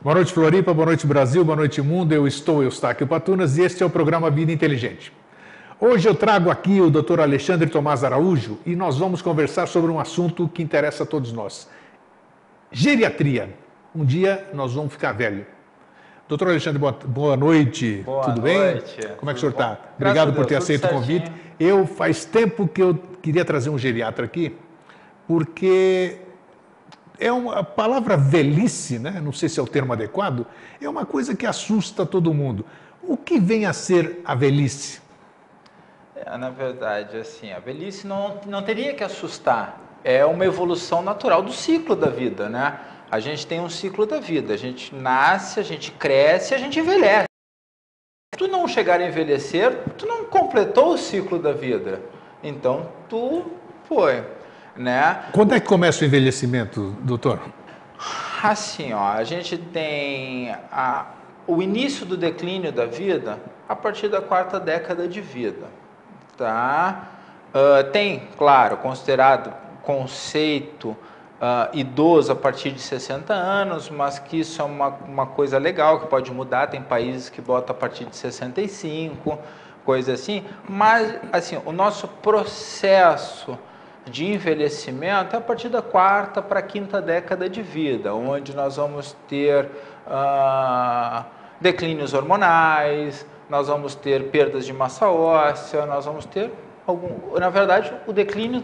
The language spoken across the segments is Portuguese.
Boa noite, Floripa, boa noite, Brasil, boa noite, mundo. Eu estou Eustáquio Patunas e este é o programa Vida Inteligente. Hoje eu trago aqui o Dr. Alexandre Tomás Araújo e nós vamos conversar sobre um assunto que interessa a todos nós. Geriatria. Um dia nós vamos ficar velho. Doutor Alexandre, boa noite. Tudo bem? Como é que o senhor está? Obrigado por ter aceito o convite. Faz tempo que eu queria trazer um geriatra aqui, porque a palavra velhice, né? Não sei se é o termo adequado, é uma coisa que assusta todo mundo. O que vem a ser a velhice? Na verdade, assim, a velhice não teria que assustar. É uma evolução natural do ciclo da vida, né? A gente tem um ciclo da vida. A gente nasce, a gente cresce, a gente envelhece. Se tu não chegar a envelhecer, tu não completou o ciclo da vida. Então, tu foi, né? Quando é que começa o envelhecimento, doutor? Assim, ó, a gente tem o início do declínio da vida a partir da 4ª década de vida, tá? Tem, claro, considerado conceito idoso a partir de 60 anos, mas que isso é uma coisa legal, que pode mudar, tem países que botam a partir de 65, coisa assim, mas assim, o nosso processo de envelhecimento é a partir da 4ª para a 5ª década de vida, onde nós vamos ter declínios hormonais, nós vamos ter perdas de massa óssea, nós vamos ter na verdade, o declínio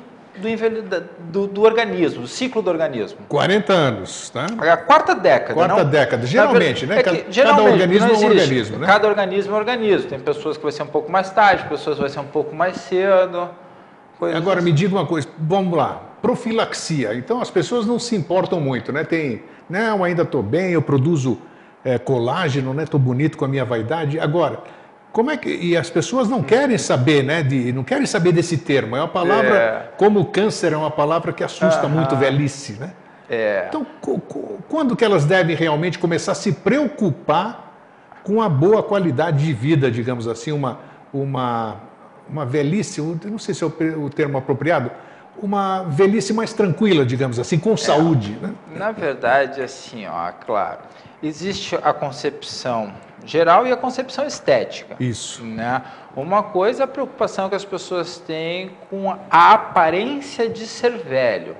do organismo, do ciclo do organismo. 40 anos, tá? A 4ª década. 4ª década, geralmente, né? Cada organismo é um organismo, né? Cada organismo é um organismo. Tem pessoas que vai ser um pouco mais tarde, pessoas que vai ser um pouco mais cedo. Agora, assim. Me diga uma coisa, vamos lá, profilaxia. Então, as pessoas não se importam muito, né? Não, ainda estou bem, eu produzo colágeno, né? Estou bonito com a minha vaidade. Agora, como é que... E as pessoas não querem saber, né? Não querem saber desse termo. É uma palavra, como o câncer, é uma palavra que assusta muito, velhice, né? Então, quando que elas devem realmente começar a se preocupar com a boa qualidade de vida, digamos assim, uma velhice, eu não sei se é o termo apropriado, uma velhice mais tranquila, digamos assim, com saúde, né? Na verdade, assim, ó, claro, existe a concepção geral e a concepção estética. Isso. Né? Uma coisa é a preocupação que as pessoas têm com a aparência de ser velho.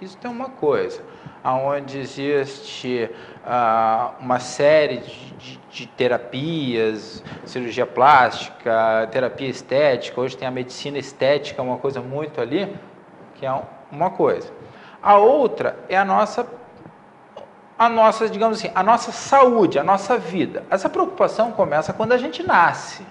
Isso tem uma coisa, onde existe uma série de terapias, cirurgia plástica, terapia estética. Hoje tem a medicina estética, uma coisa muito ali, que é uma coisa. A outra é a nossa, digamos assim, a nossa saúde, a nossa vida. Essa preocupação começa quando a gente nasce.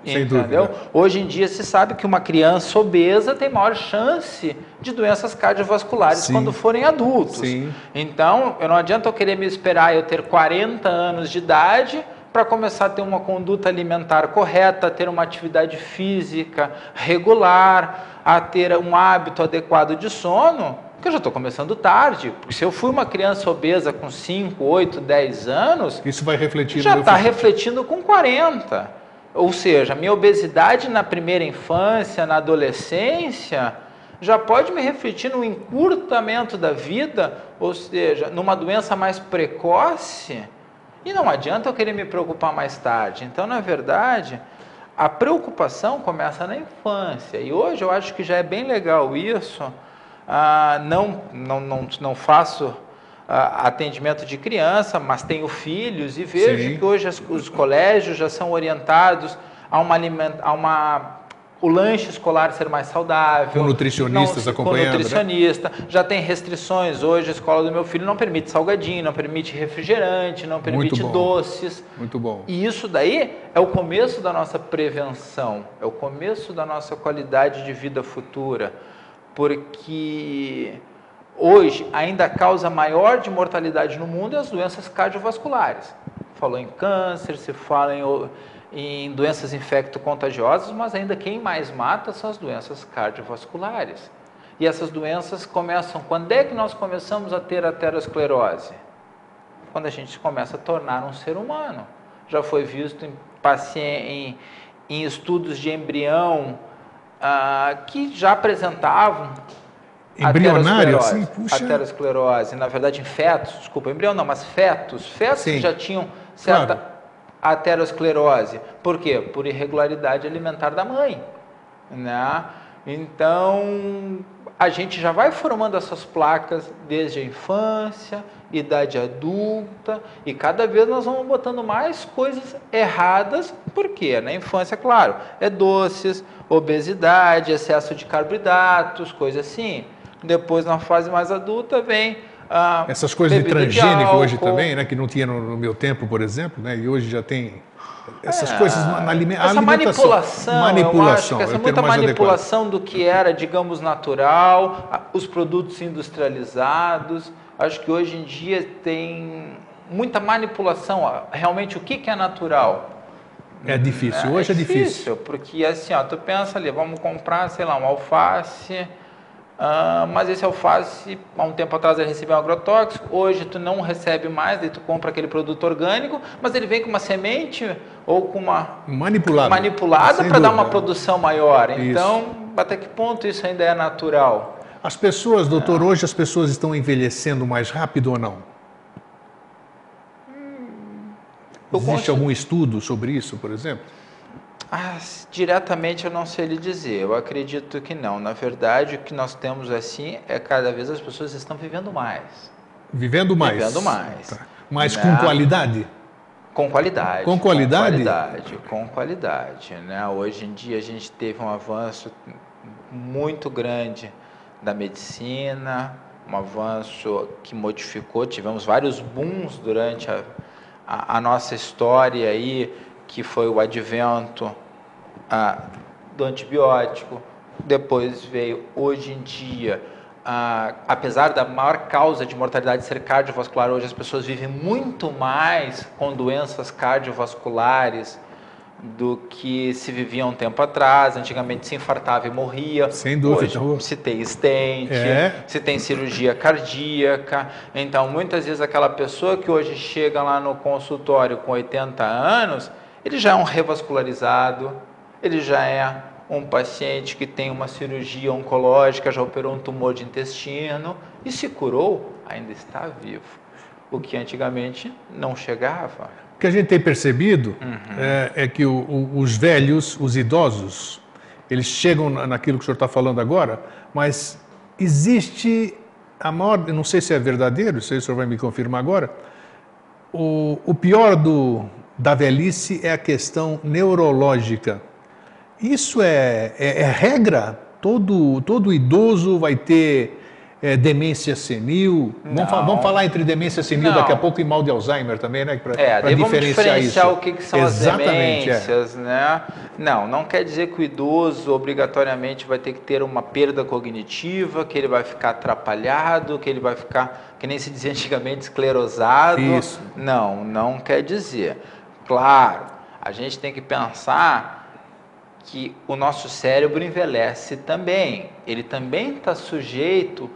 Sem entendeu? dúvida. Hoje em dia se sabe que uma criança obesa tem maior chance de doenças cardiovasculares quando forem adultos. Sim. Então, não adianta eu querer me esperar eu ter 40 anos de idade para começar a ter uma conduta alimentar correta, a ter uma atividade física regular, a ter um hábito adequado de sono, porque eu já estou começando tarde. Porque se eu fui uma criança obesa com 5, 8, 10 anos, isso vai refletir já está refletindo com 40. Ou seja, a minha obesidade na primeira infância, na adolescência, já pode me refletir no encurtamento da vida, ou seja, numa doença mais precoce, e não adianta eu querer me preocupar mais tarde. Então, na verdade, a preocupação começa na infância, e hoje eu acho que já é bem legal isso. Não faço atendimento de criança, mas tenho filhos e vejo que hoje os colégios já são orientados o lanche escolar ser mais saudável. Com nutricionistas acompanhando. Com nutricionista. Né? Já tem restrições hoje, a escola do meu filho não permite salgadinho, não permite refrigerante, não permite doces. Muito bom. E isso daí é o começo da nossa prevenção, é o começo da nossa qualidade de vida futura, porque hoje ainda a causa maior de mortalidade no mundo é as doenças cardiovasculares. Falou em câncer, se fala em doenças infecto-contagiosas, mas ainda quem mais mata são as doenças cardiovasculares. E essas doenças começam... Quando é que nós começamos a ter aterosclerose? Quando a gente começa a tornar um ser humano. Já foi visto em estudos de embrião que já apresentavam Embrionário, assim? Puxa. Aterosclerose, na verdade em fetos, desculpa, embrião não, mas fetos que já tinham certa aterosclerose. Por quê? Por irregularidade alimentar da mãe, né? Então, a gente já vai formando essas placas desde a infância, idade adulta, e cada vez nós vamos botando mais coisas erradas, porque na infância, claro, é doces, obesidade, excesso de carboidratos, coisas assim. Depois, na fase mais adulta, vem essas coisas de transgênico hoje também, né, que não tinha no meu tempo, por exemplo, né, e hoje já tem essas coisas na alimentação. Essa manipulação, eu acho que essa muita manipulação do que era, digamos, natural, os produtos industrializados. Acho que hoje em dia tem muita manipulação. Realmente, o que é natural? É difícil, hoje é difícil. Porque assim, tu pensa ali, vamos comprar, sei lá, um alface, mas esse alface, há um tempo atrás ele recebeu um agrotóxico, hoje tu não recebe mais, daí tu compra aquele produto orgânico, mas ele vem com uma semente ou com uma manipulada para dar uma produção maior. Então, até que ponto isso ainda é natural? As pessoas, doutor, hoje as pessoas estão envelhecendo mais rápido ou não? Existe algum estudo sobre isso, por exemplo? Diretamente eu não sei lhe dizer, eu acredito que não. Na verdade, o que nós temos assim é cada vez as pessoas estão vivendo mais. Vivendo mais? Vivendo mais. Tá. Mas com qualidade? Com qualidade. Com qualidade? Com qualidade. Né? Hoje em dia a gente teve um avanço muito grande da medicina, um avanço que modificou, tivemos vários booms durante a nossa história aí, que foi o advento do antibiótico, depois veio, hoje em dia, apesar da maior causa de mortalidade ser cardiovascular, hoje as pessoas vivem muito mais com doenças cardiovasculares do que se vivia um tempo atrás. Antigamente se infartava e morria. Sem dúvida. Hoje se tem stent, se tem cirurgia cardíaca. Então, muitas vezes aquela pessoa que hoje chega lá no consultório com 80 anos, ele já é um revascularizado, ele já é um paciente que tem uma cirurgia oncológica, já operou um tumor de intestino e se curou, ainda está vivo. O que antigamente não chegava. O que a gente tem percebido é que os velhos, os idosos, eles chegam naquilo que o senhor está falando agora, mas existe a maior, não sei se é verdadeiro, se o senhor vai me confirmar agora, o pior da velhice é a questão neurológica. Isso é regra? Todo idoso vai ter demência senil? Vamos falar entre demência senil daqui a pouco e mal de Alzheimer também, né? Para diferenciar isso. O que são exatamente as demências, né? Não quer dizer que o idoso obrigatoriamente vai ter que ter uma perda cognitiva, que ele vai ficar atrapalhado, que ele vai ficar, que nem se dizia antigamente, esclerosado. Isso. Não quer dizer. Claro, a gente tem que pensar que o nosso cérebro envelhece também. Ele também está sujeito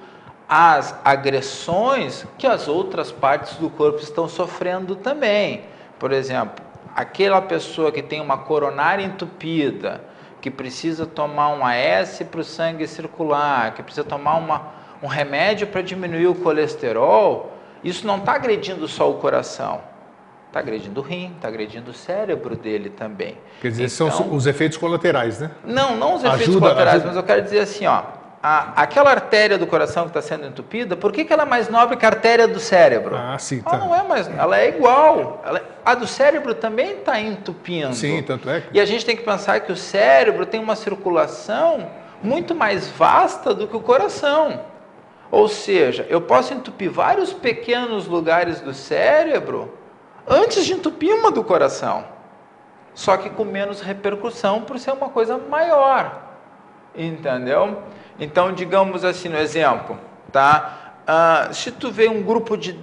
às agressões que as outras partes do corpo estão sofrendo também. Por exemplo, aquela pessoa que tem uma coronária entupida, que precisa tomar um AS para o sangue circular, que precisa tomar um remédio para diminuir o colesterol, isso não está agredindo só o coração. Está agredindo o rim, está agredindo o cérebro dele também. Quer dizer, então, são os efeitos colaterais, né? Não os efeitos colaterais, mas eu quero dizer assim, aquela artéria do coração que está sendo entupida, por que ela é mais nobre que a artéria do cérebro? Sim, ela não é mais, ela é igual. A do cérebro também está entupindo. Sim, tanto é. E a gente tem que pensar que o cérebro tem uma circulação muito mais vasta do que o coração. Ou seja, eu posso entupir vários pequenos lugares do cérebro antes de entupir uma do coração, só que com menos repercussão por ser uma coisa maior, entendeu? Então, digamos assim, no exemplo, se tu vê um grupo de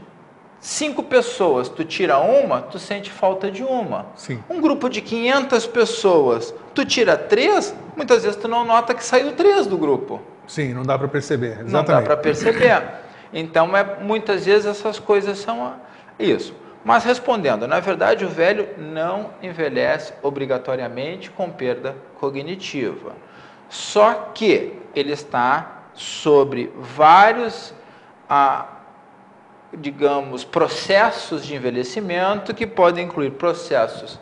5 pessoas, tu tira uma, tu sente falta de uma. Sim. Um grupo de 500 pessoas, tu tira 3, muitas vezes tu não nota que saiu 3 do grupo. Sim, não dá para perceber, exatamente. Não dá para perceber. Então, muitas vezes essas coisas são isso. Mas respondendo, na verdade o velho não envelhece obrigatoriamente com perda cognitiva. Só que ele está sobre vários, digamos, processos de envelhecimento, que podem incluir processos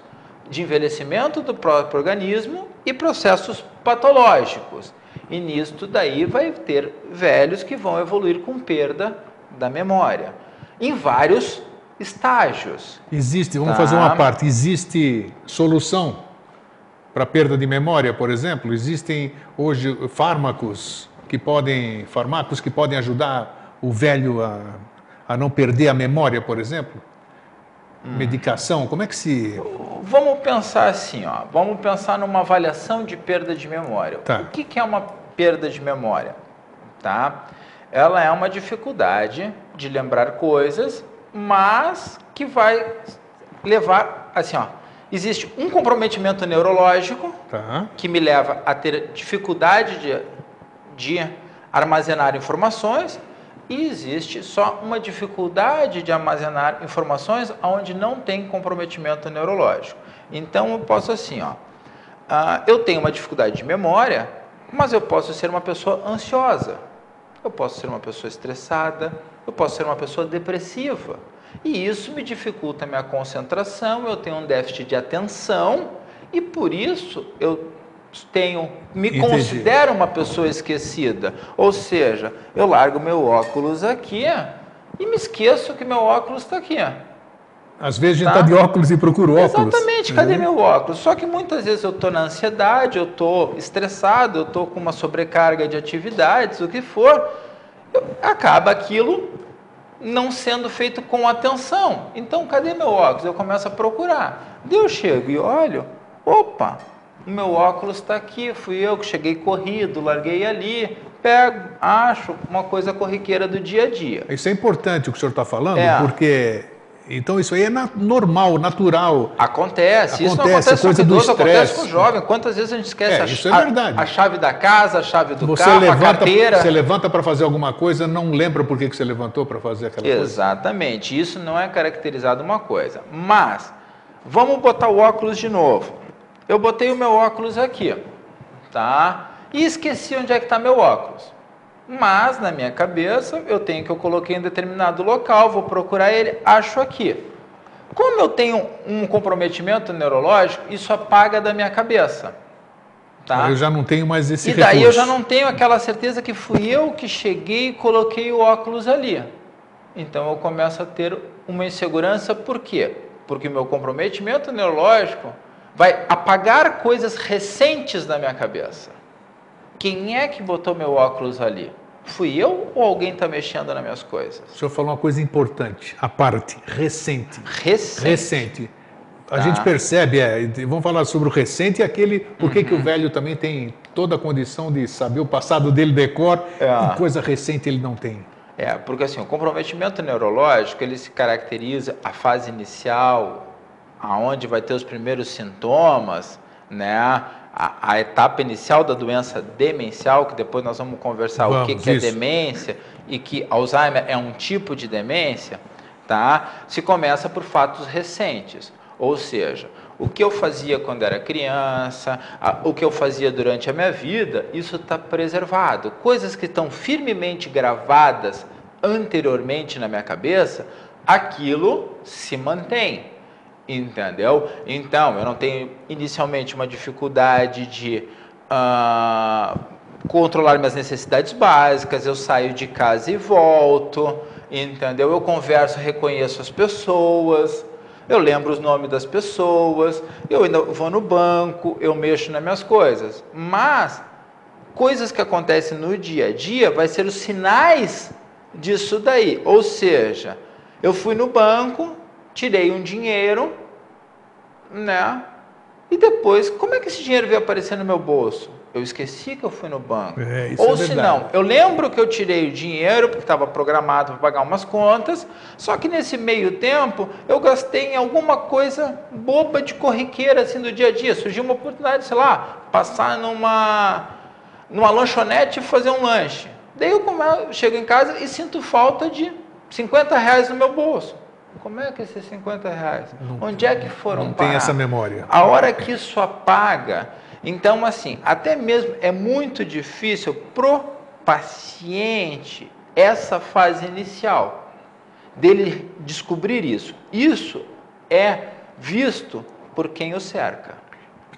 de envelhecimento do próprio organismo e processos patológicos. E nisto daí vai ter velhos que vão evoluir com perda da memória, em vários estágios. Existe, vamos fazer uma parte, existe solução para perda de memória, por exemplo? Existem hoje fármacos que podem ajudar o velho a não perder a memória, por exemplo? Medicação, como é que se... Vamos pensar assim, ó, vamos pensar numa avaliação de perda de memória. Tá. O que é uma perda de memória? Tá? Ela é uma dificuldade de lembrar coisas, mas que vai levar, assim, ó, existe um comprometimento neurológico que me leva a ter dificuldade de armazenar informações, e existe só uma dificuldade de armazenar informações onde não tem comprometimento neurológico. Então, eu posso assim, ó, eu tenho uma dificuldade de memória, mas eu posso ser uma pessoa ansiosa, eu posso ser uma pessoa estressada, eu posso ser uma pessoa depressiva. E isso me dificulta a minha concentração, eu tenho um déficit de atenção, e por isso eu considero uma pessoa esquecida. Ou seja, eu largo meu óculos aqui e me esqueço que meu óculos está aqui. Às vezes a gente está de óculos e procura o óculos. Exatamente, cadê meu óculos? Só que muitas vezes eu estou na ansiedade, eu estou estressado, eu estou com uma sobrecarga de atividades, o que for, acaba aquilo não sendo feito com atenção. Então, cadê meu óculos? Eu começo a procurar. Daí eu chego e olho, opa, o meu óculos está aqui, fui eu que cheguei corrido, larguei ali, pego, acho uma coisa corriqueira do dia a dia. Isso é importante o que o senhor está falando, porque... Então isso aí é normal, natural. Acontece. Isso não acontece com idoso, acontece com o jovem. Quantas vezes a gente esquece a chave da casa, a chave do carro, a carteira. Você levanta para fazer alguma coisa, não lembra por que você levantou para fazer aquela coisa. Exatamente. Isso não é caracterizado uma coisa. Mas, vamos botar o óculos de novo. Eu botei o meu óculos aqui, tá? E esqueci onde é que está meu óculos. Mas, na minha cabeça, eu coloquei em determinado local, vou procurar ele, acho aqui. Como eu tenho um comprometimento neurológico, isso apaga da minha cabeça. Tá? Eu já não tenho mais esse recurso. E daí eu já não tenho aquela certeza que fui eu que cheguei e coloquei o óculos ali. Então eu começo a ter uma insegurança, por quê? Porque o meu comprometimento neurológico vai apagar coisas recentes da minha cabeça. Quem é que botou meu óculos ali? Fui eu ou alguém está mexendo nas minhas coisas? O senhor falou uma coisa importante, a parte recente. Recente. A gente percebe, vamos falar sobre o recente e aquele, por que o velho também tem toda a condição de saber o passado dele decor e coisa recente ele não tem. Porque assim, o comprometimento neurológico, ele se caracteriza a fase inicial, aonde vai ter os primeiros sintomas, né? A etapa inicial da doença demencial, que depois nós vamos conversar o que é demência e que Alzheimer é um tipo de demência, tá? Se começa por fatos recentes, ou seja, o que eu fazia quando era criança, o que eu fazia durante a minha vida, isso está preservado. Coisas que estão firmemente gravadas anteriormente na minha cabeça, aquilo se mantém. Entendeu? Então, eu não tenho inicialmente uma dificuldade de controlar minhas necessidades básicas, eu saio de casa e volto, entendeu? Eu converso, reconheço as pessoas, eu lembro os nomes das pessoas, eu ainda vou no banco, eu mexo nas minhas coisas. Mas, coisas que acontecem no dia a dia, vai ser os sinais disso daí. Ou seja, eu fui no banco, tirei um dinheiro, né? E depois, como é que esse dinheiro veio aparecer no meu bolso? Eu esqueci que eu fui no banco. Ou se não, eu lembro que eu tirei o dinheiro, porque estava programado para pagar umas contas, só que nesse meio tempo, eu gastei em alguma coisa boba de corriqueira, assim, do dia a dia. Surgiu uma oportunidade, sei lá, passar numa lanchonete e fazer um lanche. Daí eu chego em casa e sinto falta de R$50 no meu bolso. Como é que esses R$50? Onde é que foram não parar? Tem essa memória. A hora que isso apaga, então assim, até mesmo é muito difícil pro paciente essa fase inicial dele descobrir isso. Isso é visto por quem o cerca.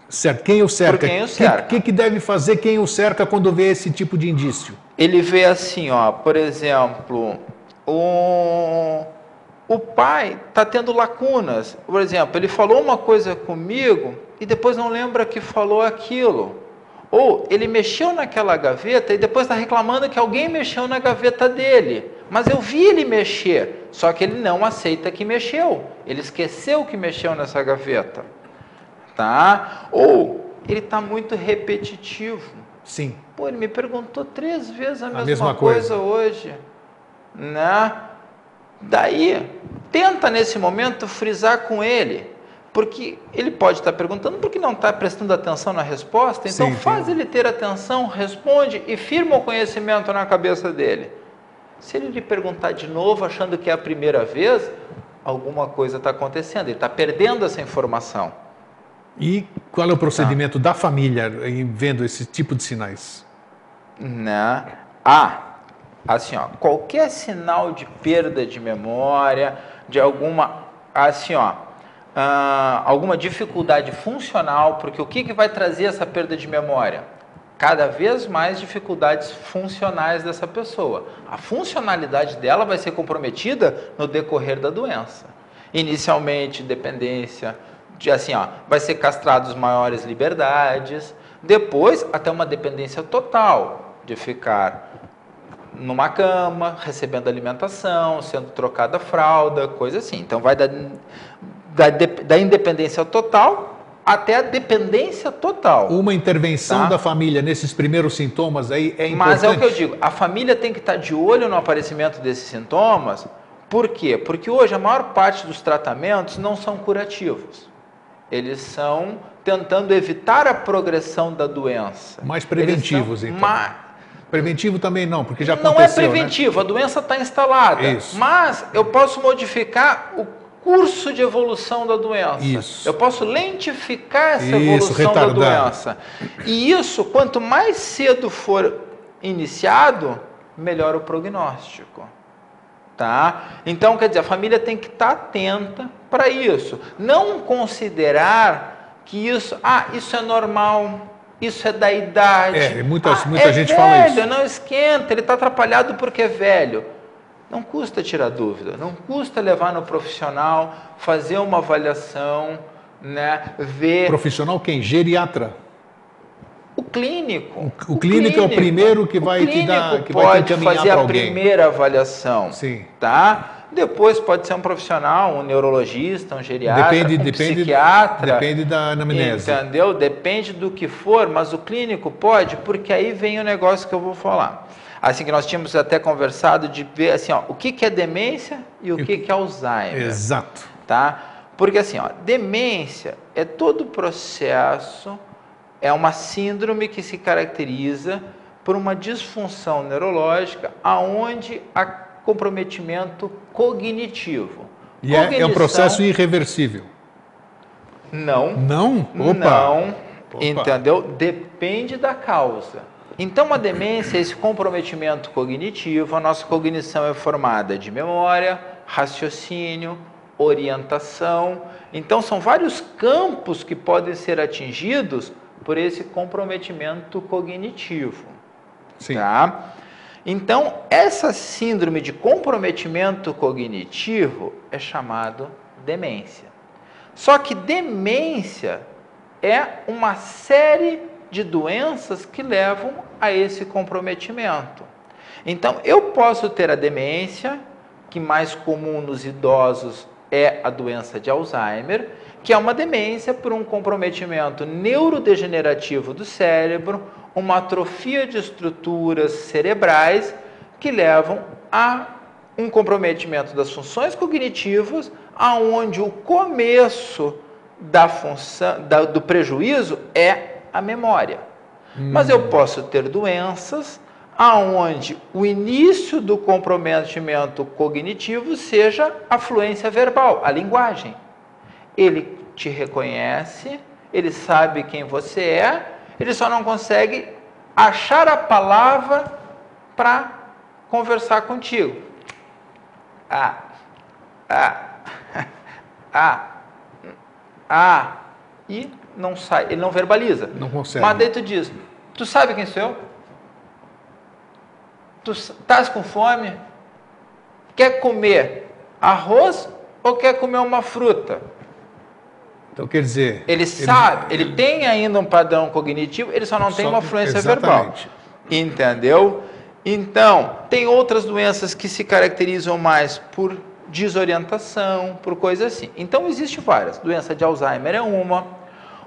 Certo. Quem o cerca? Por quem o cerca. O que deve fazer quem o cerca quando vê esse tipo de indício? Ele vê assim, ó, por exemplo, o pai está tendo lacunas. Por exemplo, ele falou uma coisa comigo e depois não lembra que falou aquilo. Ou ele mexeu naquela gaveta e depois está reclamando que alguém mexeu na gaveta dele. Mas eu vi ele mexer, só que ele não aceita que mexeu. Ele esqueceu que mexeu nessa gaveta. Tá? Ou ele está muito repetitivo. Sim. Pô, ele me perguntou 3 vezes a mesma coisa hoje. Né? Daí, tenta nesse momento frisar com ele, porque ele pode estar perguntando porque não está prestando atenção na resposta, então faz ele ter atenção, responde e firma o conhecimento na cabeça dele. Se ele lhe perguntar de novo, achando que é a primeira vez, alguma coisa está acontecendo, ele está perdendo essa informação. E qual é o procedimento da família em vendo esse tipo de sinais? Né? Assim, ó, qualquer sinal de perda de memória, de alguma, assim, ó, alguma dificuldade funcional, porque o que vai trazer essa perda de memória? Cada vez mais dificuldades funcionais dessa pessoa. A funcionalidade dela vai ser comprometida no decorrer da doença. Inicialmente, dependência, assim, ó, vai ser castrados maiores liberdades, depois até uma dependência total, de ficar numa cama, recebendo alimentação, sendo trocada fralda, coisa assim. Então vai da independência total até a dependência total. Uma intervenção da família nesses primeiros sintomas aí é importante. Mas é o que eu digo, a família tem que estar de olho no aparecimento desses sintomas. Por quê? Porque hoje a maior parte dos tratamentos não são curativos. Eles são tentando evitar a progressão da doença. Mais preventivos, então. Preventivo também não, porque já aconteceu, não é preventivo, né? A doença está instalada. Isso. Mas eu posso modificar o curso de evolução da doença. Isso. Eu posso lentificar essa evolução da doença. E isso, quanto mais cedo for iniciado, melhor o prognóstico. Tá? Então, quer dizer, a família tem que estar atenta para isso. Não considerar que isso é normal, isso é da idade. Muita gente fala isso. Não esquenta, ele está atrapalhado porque é velho. Não custa tirar dúvida, não custa levar no profissional, fazer uma avaliação, né, ver... Profissional quem? Geriatra? O clínico. O clínico é o primeiro que vai te dar, que vai te encaminhar para alguém. Pode fazer a primeira avaliação. Sim. Tá? Depois pode ser um profissional, um neurologista, um geriatra, um psiquiatra. Depende da anamnese. Entendeu? Depende do que for, mas o clínico pode, porque aí vem o negócio que eu vou falar. Assim que nós tínhamos até conversado de ver assim, ó, o que é demência e o que é Alzheimer. Exato. Tá? Porque assim, ó, demência é todo o processo, é uma síndrome que se caracteriza por uma disfunção neurológica aonde há comprometimento cognitivo. E é um processo irreversível? Não. Não? Opa. Não. Opa. Entendeu? Depende da causa. Então, a demência é esse comprometimento cognitivo. A nossa cognição é formada de memória, raciocínio, orientação. Então, são vários campos que podem ser atingidos por esse comprometimento cognitivo. Sim. Tá? Então, essa síndrome de comprometimento cognitivo é chamado demência. Só que demência é uma série de doenças que levam a esse comprometimento. Então, eu posso ter a demência, que mais comum nos idosos é a doença de Alzheimer, que é uma demência por um comprometimento neurodegenerativo do cérebro, uma atrofia de estruturas cerebrais que levam a um comprometimento das funções cognitivas, aonde o começo da função, do prejuízo é a memória. Mas eu posso ter doenças aonde o início do comprometimento cognitivo seja a fluência verbal, a linguagem. Ele te reconhece, ele sabe quem você é, ele só não consegue achar a palavra para conversar contigo. E não sai, ele não verbaliza. Não consegue. Mas daí tu diz, tu sabe quem sou eu? Tu estás com fome? Quer comer arroz ou quer comer uma fruta? Então, quer dizer... Ele sabe, ele tem ainda um padrão cognitivo, ele só não tem uma fluência verbal. Entendeu? Então, tem outras doenças que se caracterizam mais por desorientação, por coisas assim. Então, existe várias. Doença de Alzheimer é uma.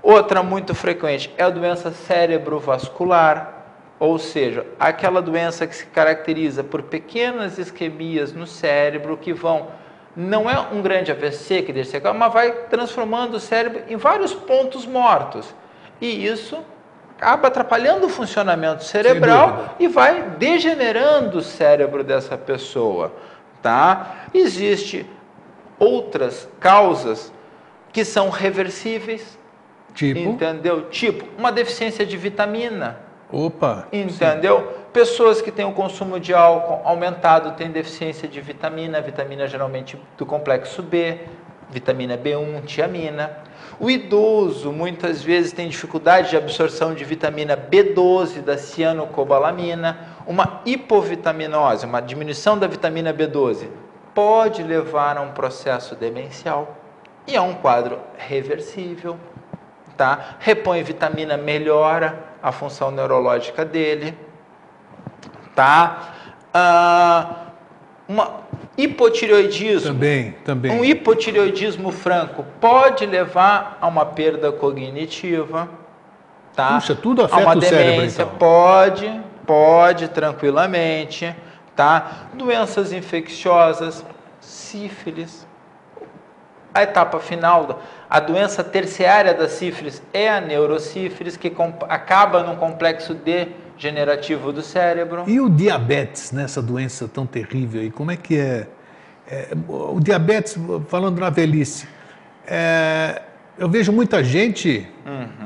Outra muito frequente é a doença cerebrovascular, ou seja, aquela doença que se caracteriza por pequenas isquemias no cérebro que vão, não é um grande AVC que deixa sequela, mas vai transformando o cérebro em vários pontos mortos. E isso acaba atrapalhando o funcionamento cerebral e vai degenerando o cérebro dessa pessoa, tá? Existem outras causas que são reversíveis, entendeu? Tipo, uma deficiência de vitamina. Opa! Entendeu? Sim. Pessoas que têm o consumo de álcool aumentado têm deficiência de vitamina geralmente do complexo B, vitamina B1, tiamina. O idoso muitas vezes tem dificuldade de absorção de vitamina B12, da cianocobalamina. Uma hipovitaminose, uma diminuição da vitamina B12, pode levar a um processo demencial e é um quadro reversível. Tá? Repõe vitamina, melhora a função neurológica dele. Tá? Hipotireoidismo. Também. Um hipotireoidismo franco pode levar a uma perda cognitiva. Tá? Puxa, tudo afeta uma o demência, cérebro, então. Pode tranquilamente. Tá? Doenças infecciosas, sífilis. A etapa final, a doença terciária da sífilis é a neurosífilis, que acaba num complexo degenerativo do cérebro. E o diabetes, nessa doença tão terrível aí, como é que é? O diabetes, falando na velhice, eu vejo muita gente,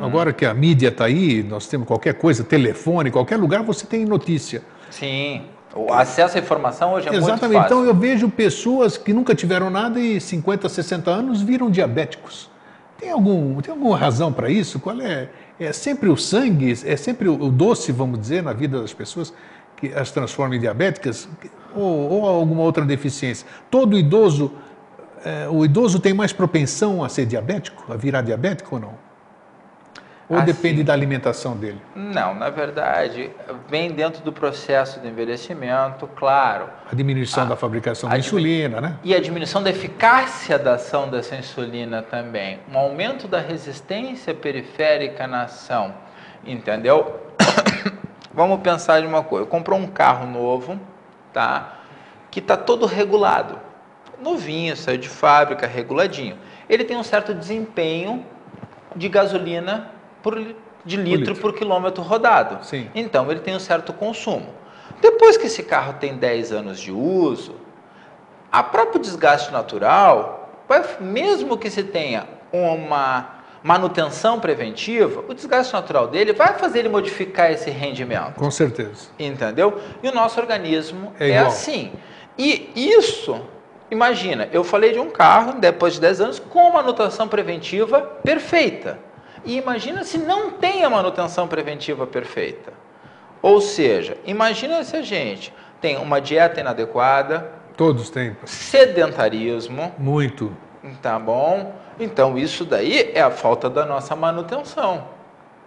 agora que a mídia está aí, nós temos qualquer coisa, telefone, qualquer lugar você tem notícia. Sim. O acesso à informação hoje é muito fácil. Exatamente. Então eu vejo pessoas que nunca tiveram nada e 50, 60 anos viram diabéticos. Tem alguma razão para isso? Qual é? É sempre o sangue, é sempre o doce, vamos dizer, na vida das pessoas que as transforma em diabéticas? Ou alguma outra deficiência? Todo idoso, o idoso tem mais propensão a ser diabético, a virar diabético ou não? Ou assim, depende da alimentação dele? Não, na verdade, vem dentro do processo de envelhecimento, claro. A diminuição da fabricação da insulina, né? E a diminuição da eficácia da ação dessa insulina também. Um aumento da resistência periférica na ação, entendeu? Vamos pensar de uma coisa. Comprou um carro novo, tá? Que está todo regulado. Novinho, saiu de fábrica, reguladinho. Ele tem um certo desempenho de gasolina de litro por quilômetro rodado. Sim. Então, ele tem um certo consumo. Depois que esse carro tem 10 anos de uso, a próprio desgaste natural, mesmo que se tenha uma manutenção preventiva, o desgaste natural dele vai fazer ele modificar esse rendimento. Com certeza. Entendeu? E o nosso organismo é assim. E isso, imagina, eu falei de um carro, depois de 10 anos, com manutenção preventiva perfeita. E imagina se não tem a manutenção preventiva perfeita. Ou seja, imagina se a gente tem uma dieta inadequada. Todos têm. Sedentarismo. Muito. Tá bom? Então, isso daí é a falta da nossa manutenção.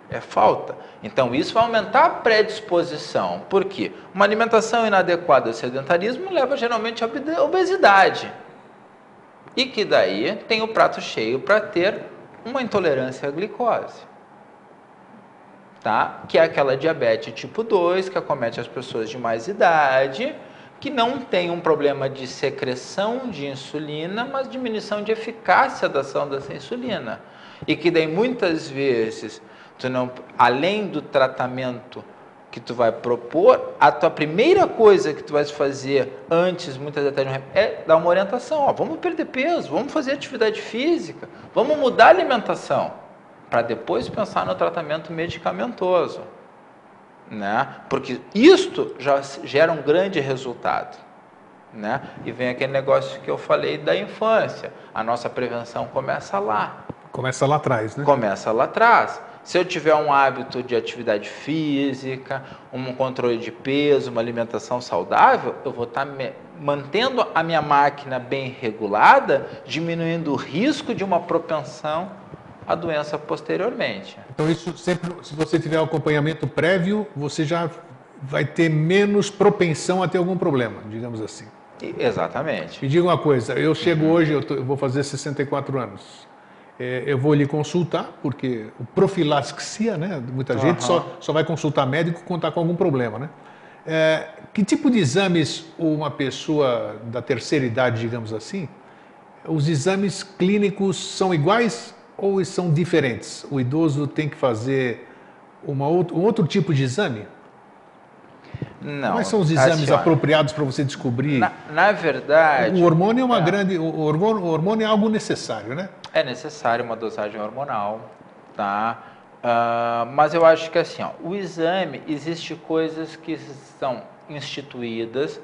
É falta. Então, isso vai aumentar a predisposição. Por quê? Uma alimentação inadequada ao sedentarismo leva geralmente à obesidade. E que daí tem o prato cheio para ter uma intolerância à glicose, tá? Que é aquela diabetes tipo 2 que acomete as pessoas de mais idade, que não tem um problema de secreção de insulina, mas diminuição de eficácia da ação dessa insulina. E que daí muitas vezes, além do tratamento que tu vai propor, a tua primeira coisa que tu vai fazer antes, muitas vezes, é dar uma orientação. Ó, vamos perder peso, vamos fazer atividade física, vamos mudar a alimentação, para depois pensar no tratamento medicamentoso. né? Porque isto já gera um grande resultado, né? E vem aquele negócio que eu falei da infância. A nossa prevenção começa lá. Começa lá atrás, né? Começa lá atrás. Se eu tiver um hábito de atividade física, um controle de peso, uma alimentação saudável, eu vou estar mantendo a minha máquina bem regulada, diminuindo o risco de uma propensão à doença posteriormente. Então isso sempre, se você tiver um acompanhamento prévio, você já vai ter menos propensão a ter algum problema, digamos assim. Exatamente. Me diga uma coisa, eu chego hoje, eu vou fazer 64 anos. Eu vou lhe consultar, porque o profilaxia, né? Muita gente só vai consultar médico quando está com algum problema, né? Que tipo de exames uma pessoa da terceira idade, digamos assim, os exames clínicos são iguais ou são diferentes? O idoso tem que fazer um outro tipo de exame? Não. Quais são os exames apropriados para você descobrir? Na verdade... O hormônio é uma grande... O hormônio é algo necessário, né? É necessário uma dosagem hormonal, tá? Mas eu acho que assim, ó, o exame, existe coisas que são instituídas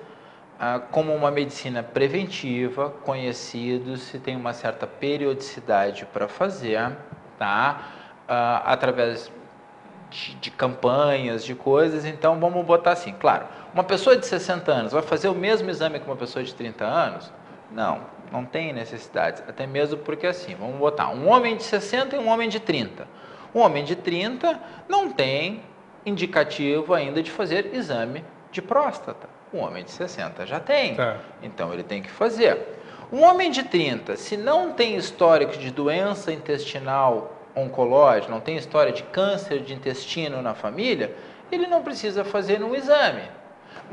como uma medicina preventiva, conhecidos, se tem uma certa periodicidade para fazer, tá? Através de campanhas, de coisas. Então vamos botar assim, claro, uma pessoa de 60 anos vai fazer o mesmo exame que uma pessoa de 30 anos? Não tem necessidade, até mesmo porque assim, vamos botar um homem de 60 e um homem de 30. Um homem de 30 não tem indicativo ainda de fazer exame de próstata. Um homem de 60 já tem, então ele tem que fazer. Um homem de 30, se não tem histórico de doença intestinal oncológica, não tem história de câncer de intestino na família, ele não precisa fazer um exame.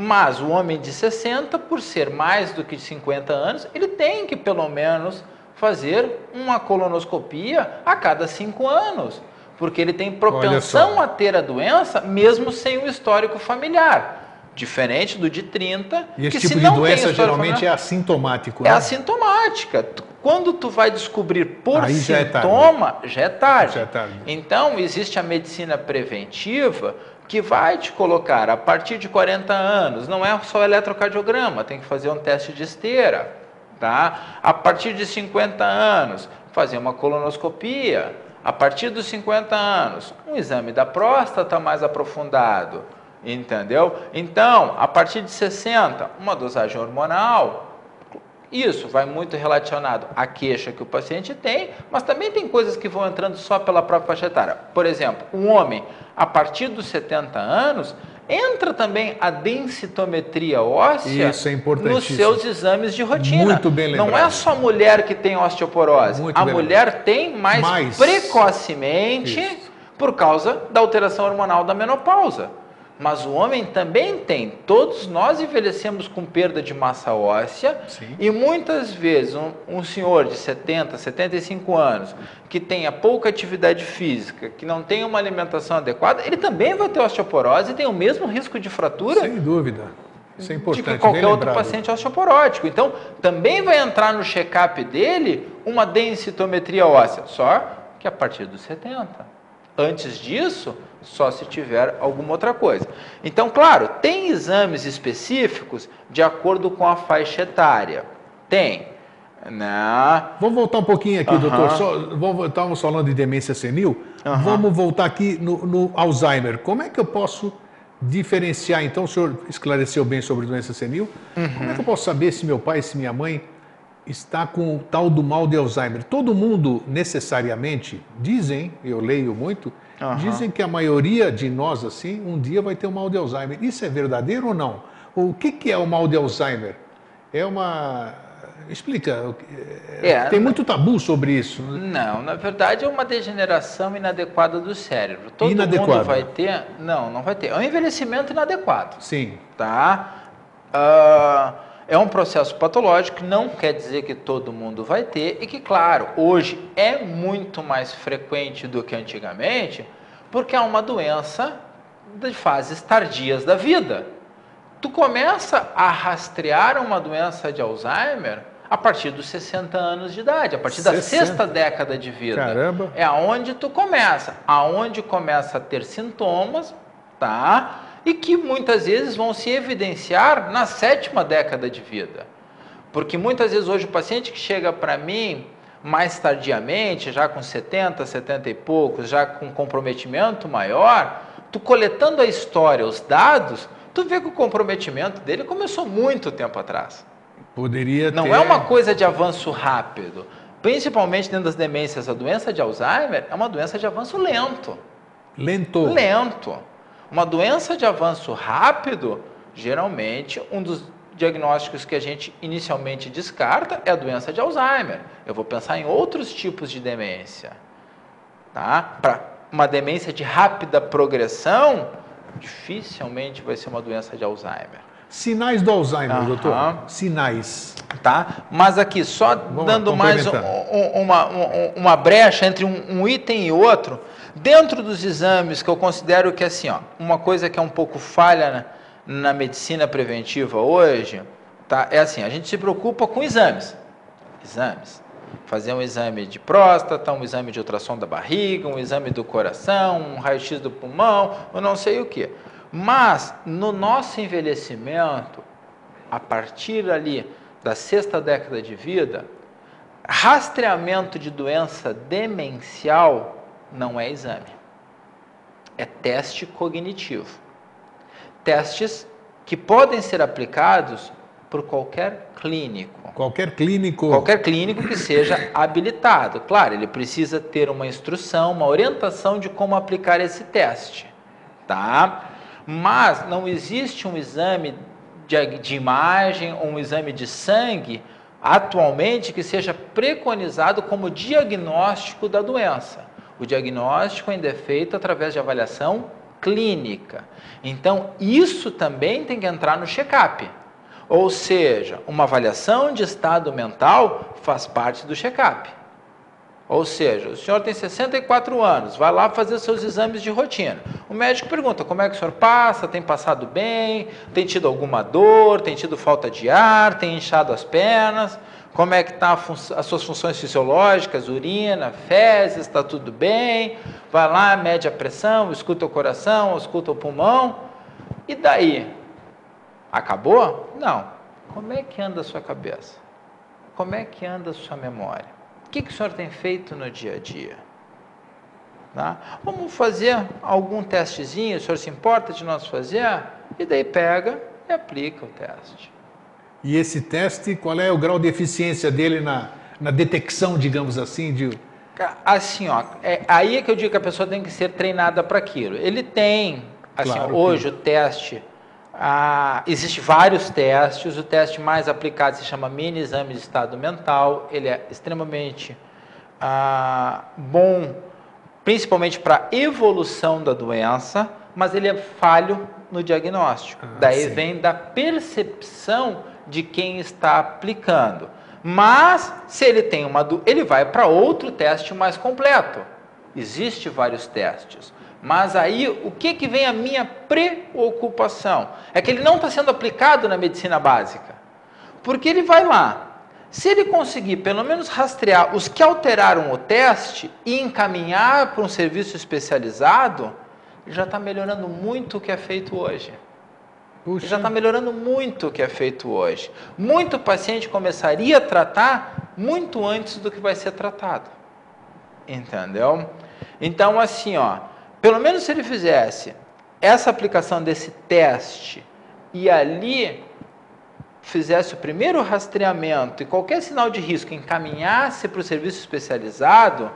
Mas o homem de 60, por ser mais do que 50 anos, ele tem que pelo menos fazer uma colonoscopia a cada 5 anos, porque ele tem propensão a ter a doença mesmo sem o histórico familiar. Diferente do de 30, e esse tipo de doença geralmente é assintomático, né? É assintomática. Quando tu vai descobrir por sintoma, já é tarde. Então, existe a medicina preventiva que vai te colocar a partir de 40 anos, não é só eletrocardiograma, tem que fazer um teste de esteira, tá? A partir de 50 anos, fazer uma colonoscopia. A partir dos 50 anos, um exame da próstata mais aprofundado. Entendeu? Então, a partir de 60, uma dosagem hormonal. Isso vai muito relacionado à queixa que o paciente tem, mas também tem coisas que vão entrando só pela própria faixa etária. Por exemplo, um homem, a partir dos 70 anos, entra também a densitometria óssea nos seus exames de rotina. Muito bem lembrado. Não é só a mulher que tem osteoporose. A mulher tem mais precocemente por causa da alteração hormonal da menopausa. Mas o homem também tem. Todos nós envelhecemos com perda de massa óssea. Sim. E muitas vezes um senhor de 70, 75 anos que tenha pouca atividade física, que não tenha uma alimentação adequada, ele também vai ter osteoporose e tem o mesmo risco de fratura. Sem dúvida. Isso é importante. De que qualquer outro paciente osteoporótico. Então, também vai entrar no check-up dele uma densitometria óssea, só que a partir dos 70. Antes disso, só se tiver alguma outra coisa. Então, claro, tem exames específicos de acordo com a faixa etária. Tem. Vamos voltar um pouquinho aqui, doutor. Estávamos falando de demência senil. Vamos voltar aqui no Alzheimer. Como é que eu posso diferenciar? Então, o senhor esclareceu bem sobre doença senil. Como é que eu posso saber se meu pai, se minha mãe está com o tal do mal de Alzheimer? Todo mundo necessariamente, dizem, eu leio muito, dizem que a maioria de nós, assim, um dia vai ter o mal de Alzheimer. Isso é verdadeiro ou não? O que é o mal de Alzheimer? É uma... Explica. Tem muito tabu sobre isso. Não, na verdade é uma degeneração inadequada do cérebro. Todo mundo vai ter... Não vai ter. É um envelhecimento inadequado. Sim. Tá? É um processo patológico, não quer dizer que todo mundo vai ter, e que, claro, hoje é muito mais frequente do que antigamente, porque é uma doença de fases tardias da vida. Tu começa a rastrear uma doença de Alzheimer a partir dos 60 anos de idade, a partir da 6ª década de vida. Caramba! É aonde tu começa, aonde começa a ter sintomas tá? E que muitas vezes vão se evidenciar na 7ª década de vida. Porque muitas vezes hoje o paciente que chega para mim mais tardiamente, já com 70, 70 e poucos, já com comprometimento maior, tu coletando a história, os dados, tu vê que o comprometimento dele começou muito tempo atrás. Poderia Não é uma coisa de avanço rápido. Principalmente dentro das demências, a doença de Alzheimer é uma doença de avanço lento. Lento. Uma doença de avanço rápido, geralmente, um dos diagnósticos que a gente inicialmente descarta é a doença de Alzheimer. Eu vou pensar em outros tipos de demência. Tá? Para uma demência de rápida progressão, dificilmente vai ser uma doença de Alzheimer. Sinais do Alzheimer, doutor? Sinais. Tá? Mas aqui, só dando mais uma brecha entre um item e outro, dentro dos exames que eu considero que, assim, ó, uma coisa que é um pouco falha na medicina preventiva hoje, tá? É assim, a gente se preocupa com exames. Fazer um exame de próstata, um exame de ultrassom da barriga, um exame do coração, um raio-x do pulmão, eu não sei o que. Mas, no nosso envelhecimento, a partir ali da 6ª década de vida, rastreamento de doença demencial não é exame. É teste cognitivo. Testes que podem ser aplicados por qualquer clínico. Qualquer clínico? Qualquer clínico que seja habilitado. Claro, ele precisa ter uma instrução, uma orientação de como aplicar esse teste. Mas não existe um exame de imagem ou um exame de sangue atualmente que seja preconizado como diagnóstico da doença. O diagnóstico ainda é feito através de avaliação clínica. Então, isso também tem que entrar no check-up. Ou seja, uma avaliação de estado mental faz parte do check-up. Ou seja, o senhor tem 64 anos, vai lá fazer seus exames de rotina. O médico pergunta como é que o senhor passa, tem passado bem, tem tido alguma dor, tem tido falta de ar, tem inchado as pernas, como é que estão as suas funções fisiológicas, urina, fezes, está tudo bem, vai lá, mede a pressão, escuta o coração, escuta o pulmão, e daí? Acabou? Não. Como é que anda a sua cabeça? Como é que anda a sua memória? O que o senhor tem feito no dia a dia? Tá? Vamos fazer algum testezinho, o senhor se importa de nós fazer? E daí pega e aplica o teste. E esse teste, qual é o grau de eficiência dele na detecção, digamos assim, de... Assim, ó, aí é que eu digo que a pessoa tem que ser treinada para aquilo. Ele tem, assim, claro, hoje o teste... Existem vários testes, o teste mais aplicado se chama mini exame de estado mental, ele é extremamente bom, principalmente para evolução da doença, mas ele é falho no diagnóstico, daí sim. Vem da percepção de quem está aplicando, mas se ele tem ele vai para outro teste mais completo, existem vários testes. Mas aí, o que vem a minha preocupação? É que ele não está sendo aplicado na medicina básica. Porque ele vai lá, se ele conseguir pelo menos rastrear os que alteraram o teste e encaminhar para um serviço especializado, ele já está melhorando muito o que é feito hoje. Puxa. Ele já está melhorando muito o que é feito hoje. Muito paciente começaria a tratar muito antes do que vai ser tratado. Entendeu? Então, assim, ó... Pelo menos se ele fizesse essa aplicação desse teste e ali fizesse o primeiro rastreamento e qualquer sinal de risco encaminhasse para o serviço especializado,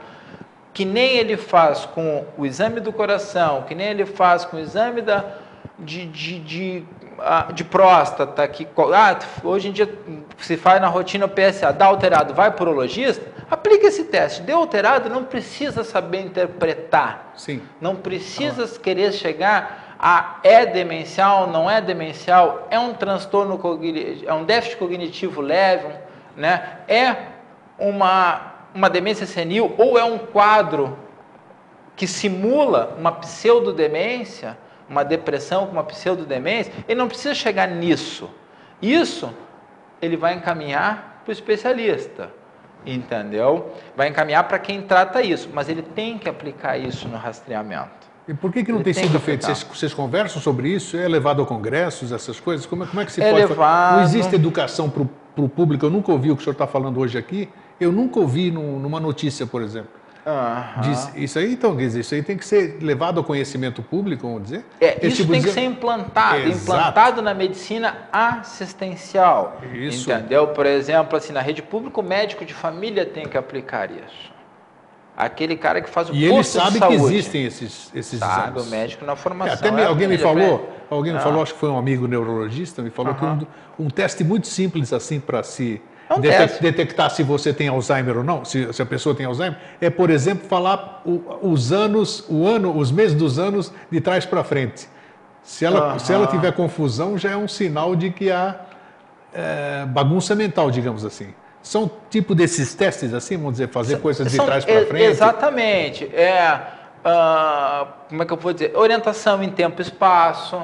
que nem ele faz com o exame do coração, que nem ele faz com o exame de próstata, que hoje em dia se faz na rotina o PSA, dá alterado, vai para o urologista, aplica esse teste, deu alterado, não precisa saber interpretar, sim. Não precisa querer chegar a é demencial, não é demencial, é um transtorno cognitivo, é um déficit cognitivo leve, né? É uma demência senil ou é um quadro que simula uma pseudodemência, uma depressão com uma pseudodemência, ele não precisa chegar nisso. Isso ele vai encaminhar para o especialista, entendeu? Vai encaminhar para quem trata isso, mas ele tem que aplicar isso no rastreamento. E por que não tem sido feito? Vocês conversam sobre isso? É levado a congressos, essas coisas? Como é que se pode levado... Não existe educação para o público? Eu nunca ouvi o que o senhor está falando hoje aqui. Eu nunca ouvi numa notícia, por exemplo. Isso aí, então, isso aí tem que ser levado ao conhecimento público, vamos dizer? Isso tipo tem que ser implantado na medicina assistencial. Isso. Entendeu? Por exemplo, assim, na rede pública, o médico de família tem que aplicar isso. Aquele cara que faz o posto de saúde. E ele sabe que existem esses sabe, exames. O médico na formação. Até alguém me falou, acho que foi um amigo neurologista, me falou que um teste muito simples assim para se detectar se você tem Alzheimer ou não, se a pessoa tem Alzheimer, é, por exemplo, falar os meses dos anos de trás para frente. Se ela tiver confusão, já é um sinal de que há bagunça mental, digamos assim. São tipo desses testes assim, vamos dizer, fazer coisas de trás para frente? Exatamente. Como é que eu vou dizer? Orientação em tempo e espaço.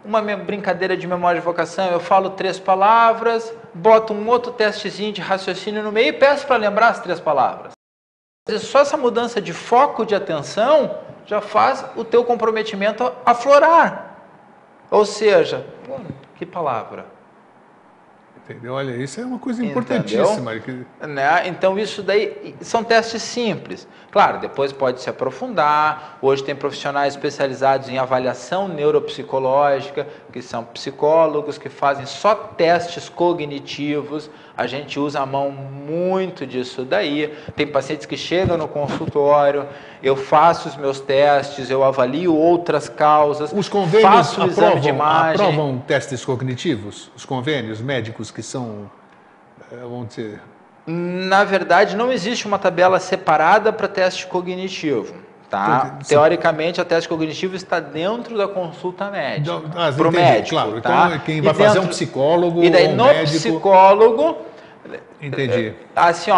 Uma brincadeira de memória de vocação, eu falo 3 palavras, boto um outro testezinho de raciocínio no meio e peço para lembrar as 3 palavras. Só essa mudança de foco de atenção já faz o teu comprometimento aflorar. Ou seja, que palavra? Entendeu? Olha, isso é uma coisa importantíssima. Né? Então, isso daí são testes simples. Claro, depois pode se aprofundar. Hoje tem profissionais especializados em avaliação neuropsicológica, que são psicólogos, que fazem só testes cognitivos. A gente usa a mão muito disso daí. Tem pacientes que chegam no consultório, eu faço os meus testes, eu avalio outras causas. Os convênios faço o exame de imagem. aprovam testes cognitivos? Os convênios médicos que são, vamos dizer... Na verdade, não existe uma tabela separada para teste cognitivo. Tá? Teoricamente, o teste cognitivo está dentro da consulta médica. Para o médico. Claro. Tá? Então, quem vai fazer é um psicólogo e daí, ou um no médico... psicólogo... Entendi. Assim,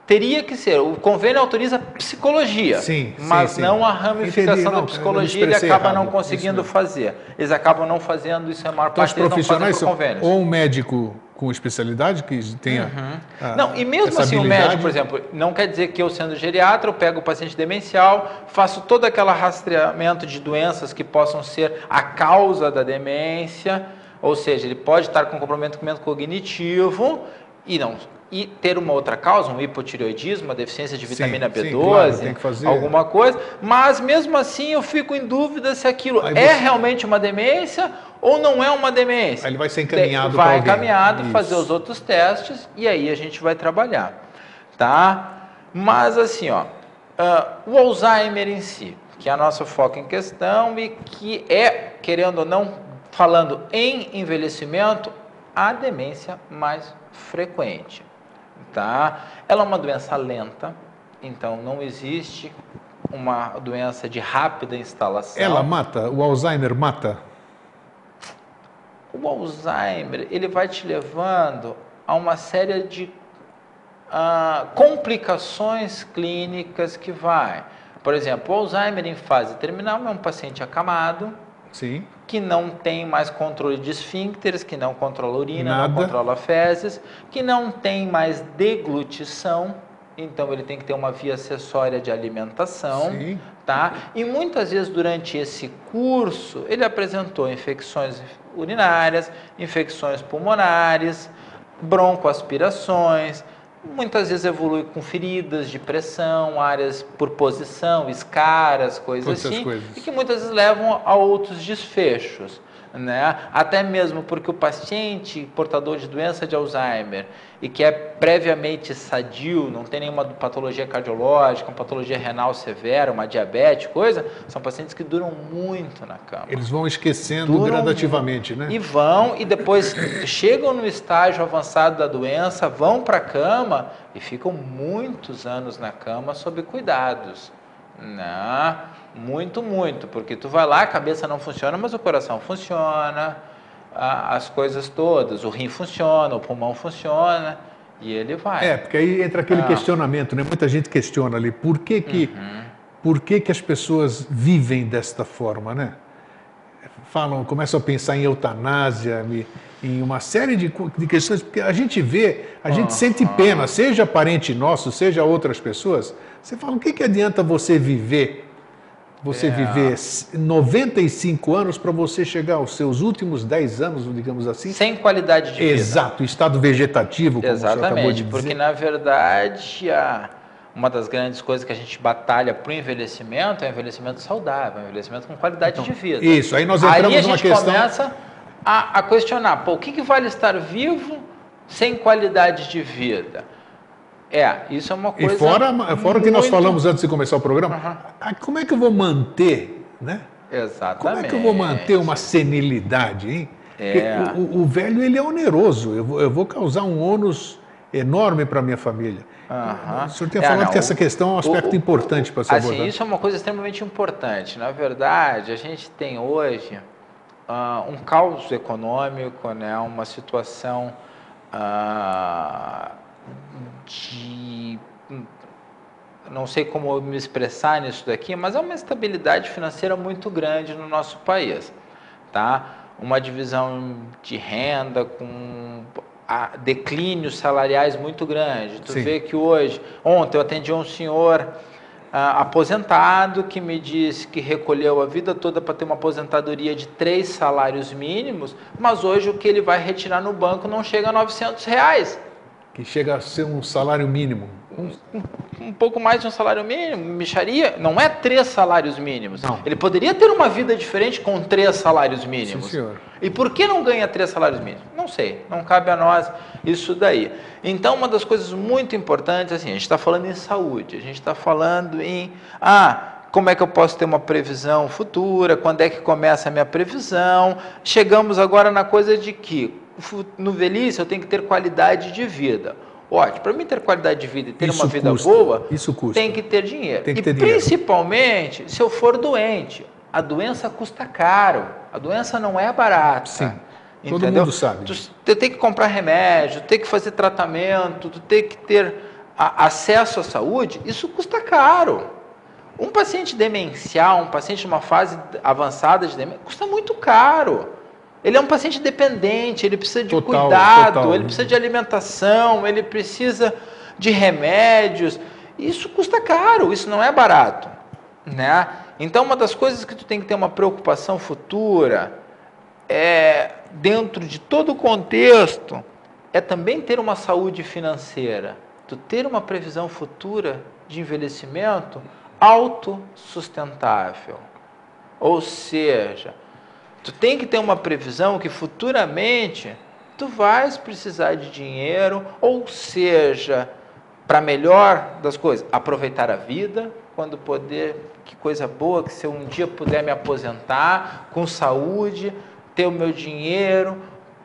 teria que ser. O convênio autoriza psicologia, mas não a ramificação da psicologia, ele acaba não conseguindo fazer. Eles acabam não fazendo, isso é a maior parte deles não fazem por convênios. Ou um médico com especialidade que tenha não, e mesmo assim o médico, por exemplo, não quer dizer que eu sendo geriatra, eu pego o paciente demencial, faço todo aquele rastreamento de doenças que possam ser a causa da demência, ou seja, ele pode estar com comprometimento cognitivo e ter uma outra causa, um hipotireoidismo, uma deficiência de vitamina B12, claro, tem que fazer. Alguma coisa, mas mesmo assim eu fico em dúvida se aquilo realmente uma demência ou não é uma demência. Aí ele vai ser encaminhado para alguém. Vai encaminhado, fazer os outros testes e aí a gente vai trabalhar, tá? Mas assim, o Alzheimer em si, que é a nossa foco em questão e que é, querendo ou não, falando em envelhecimento, a demência mais frequente. Tá? Ela é uma doença lenta, então não existe uma doença de rápida instalação. Ela mata? O Alzheimer mata? O Alzheimer, ele vai te levando a uma série de complicações clínicas que vai. Por exemplo, o Alzheimer em fase terminal é um paciente acamado, sim, que não tem mais controle de esfíncteres, que não controla a urina, nada, não controla fezes, que não tem mais deglutição, então ele tem que ter uma via acessória de alimentação, sim, tá? E muitas vezes durante esse curso ele apresentou infecções urinárias, infecções pulmonares, broncoaspirações, muitas vezes evolui com feridas de pressão, áreas por posição, escaras, coisas assim, e que muitas vezes levam a outros desfechos, né? Até mesmo porque o paciente portador de doença de Alzheimer e que é previamente sadio, não tem nenhuma patologia cardiológica, uma patologia renal severa, uma diabetes, coisa, são pacientes que duram muito na cama. Eles vão esquecendo gradativamente, né? E depois chegam no estágio avançado da doença, vão para a cama e ficam muitos anos na cama sob cuidados. Não, muito, porque tu vai lá, a cabeça não funciona, mas o coração funciona, as coisas todas, o rim funciona, o pulmão funciona, e ele vai. Porque aí entra aquele questionamento, né? Muita gente questiona ali, por que as pessoas vivem desta forma, né? Começam a pensar em eutanásia, em uma série de questões, porque a gente vê, a gente sente pena, seja parente nosso, seja outras pessoas. Você fala, o que adianta você viver você viver 95 anos para você chegar aos seus últimos 10 anos, digamos assim. Sem qualidade de vida. Exato, estado vegetativo, como o senhor acabou de dizer. Porque na verdade uma das grandes coisas que a gente batalha para o envelhecimento é o envelhecimento saudável, o envelhecimento com qualidade de vida. Isso, aí nós entramos numa questão... Aí a gente começa a questionar, pô, o que vale estar vivo sem qualidade de vida? Isso é uma coisa... E fora o que nós falamos antes de começar o programa, como é que eu vou manter, né? Exatamente. Como é que eu vou manter uma senilidade, hein? O velho, ele é oneroso, eu vou causar um ônus enorme para a minha família. O senhor tinha falado que essa questão é um aspecto importante para ser abordado. Isso é uma coisa extremamente importante. Na verdade, a gente tem hoje um caos econômico, né? Uma situação não sei como me expressar nisso daqui, mas é uma instabilidade financeira muito grande no nosso país, tá? Uma divisão de renda com declínios salariais muito grande. Tu vê que ontem eu atendi um senhor aposentado que me disse que recolheu a vida toda para ter uma aposentadoria de 3 salários mínimos, mas hoje o que ele vai retirar no banco não chega a R$900. Que chega a ser um salário mínimo. Um pouco mais de um salário mínimo, mixaria, não é 3 salários mínimos. Não. Ele poderia ter uma vida diferente com 3 salários mínimos. Sim, senhor. E por que não ganha 3 salários mínimos? Não sei, não cabe a nós isso daí. Então, uma das coisas muito importantes, assim, a gente está falando em saúde, a gente está falando em, como é que eu posso ter uma previsão futura, quando é que começa a minha previsão. Chegamos agora na coisa de que, no velhice, eu tenho que ter qualidade de vida. Ótimo, para mim ter qualidade de vida e ter uma vida boa, tem que ter dinheiro. Principalmente se eu for doente. A doença custa caro, a doença não é barata. Sim, todo mundo sabe. Tu tem que comprar remédio, tem que fazer tratamento, tu tem que ter acesso à saúde, isso custa caro. Um paciente demencial, um paciente numa fase avançada de demência, custa muito caro. Ele é um paciente dependente, ele precisa de cuidado, ele precisa de alimentação, ele precisa de remédios. Isso custa caro, isso não é barato, né? Então, uma das coisas que tu tem que ter uma preocupação futura, dentro de todo o contexto, é também ter uma saúde financeira. Tu ter uma previsão futura de envelhecimento autossustentável. Ou seja, tu tem que ter uma previsão que futuramente tu vais precisar de dinheiro, ou seja, para melhor das coisas, aproveitar a vida, quando poder, que coisa boa, que se eu um dia puder me aposentar com saúde, ter o meu dinheiro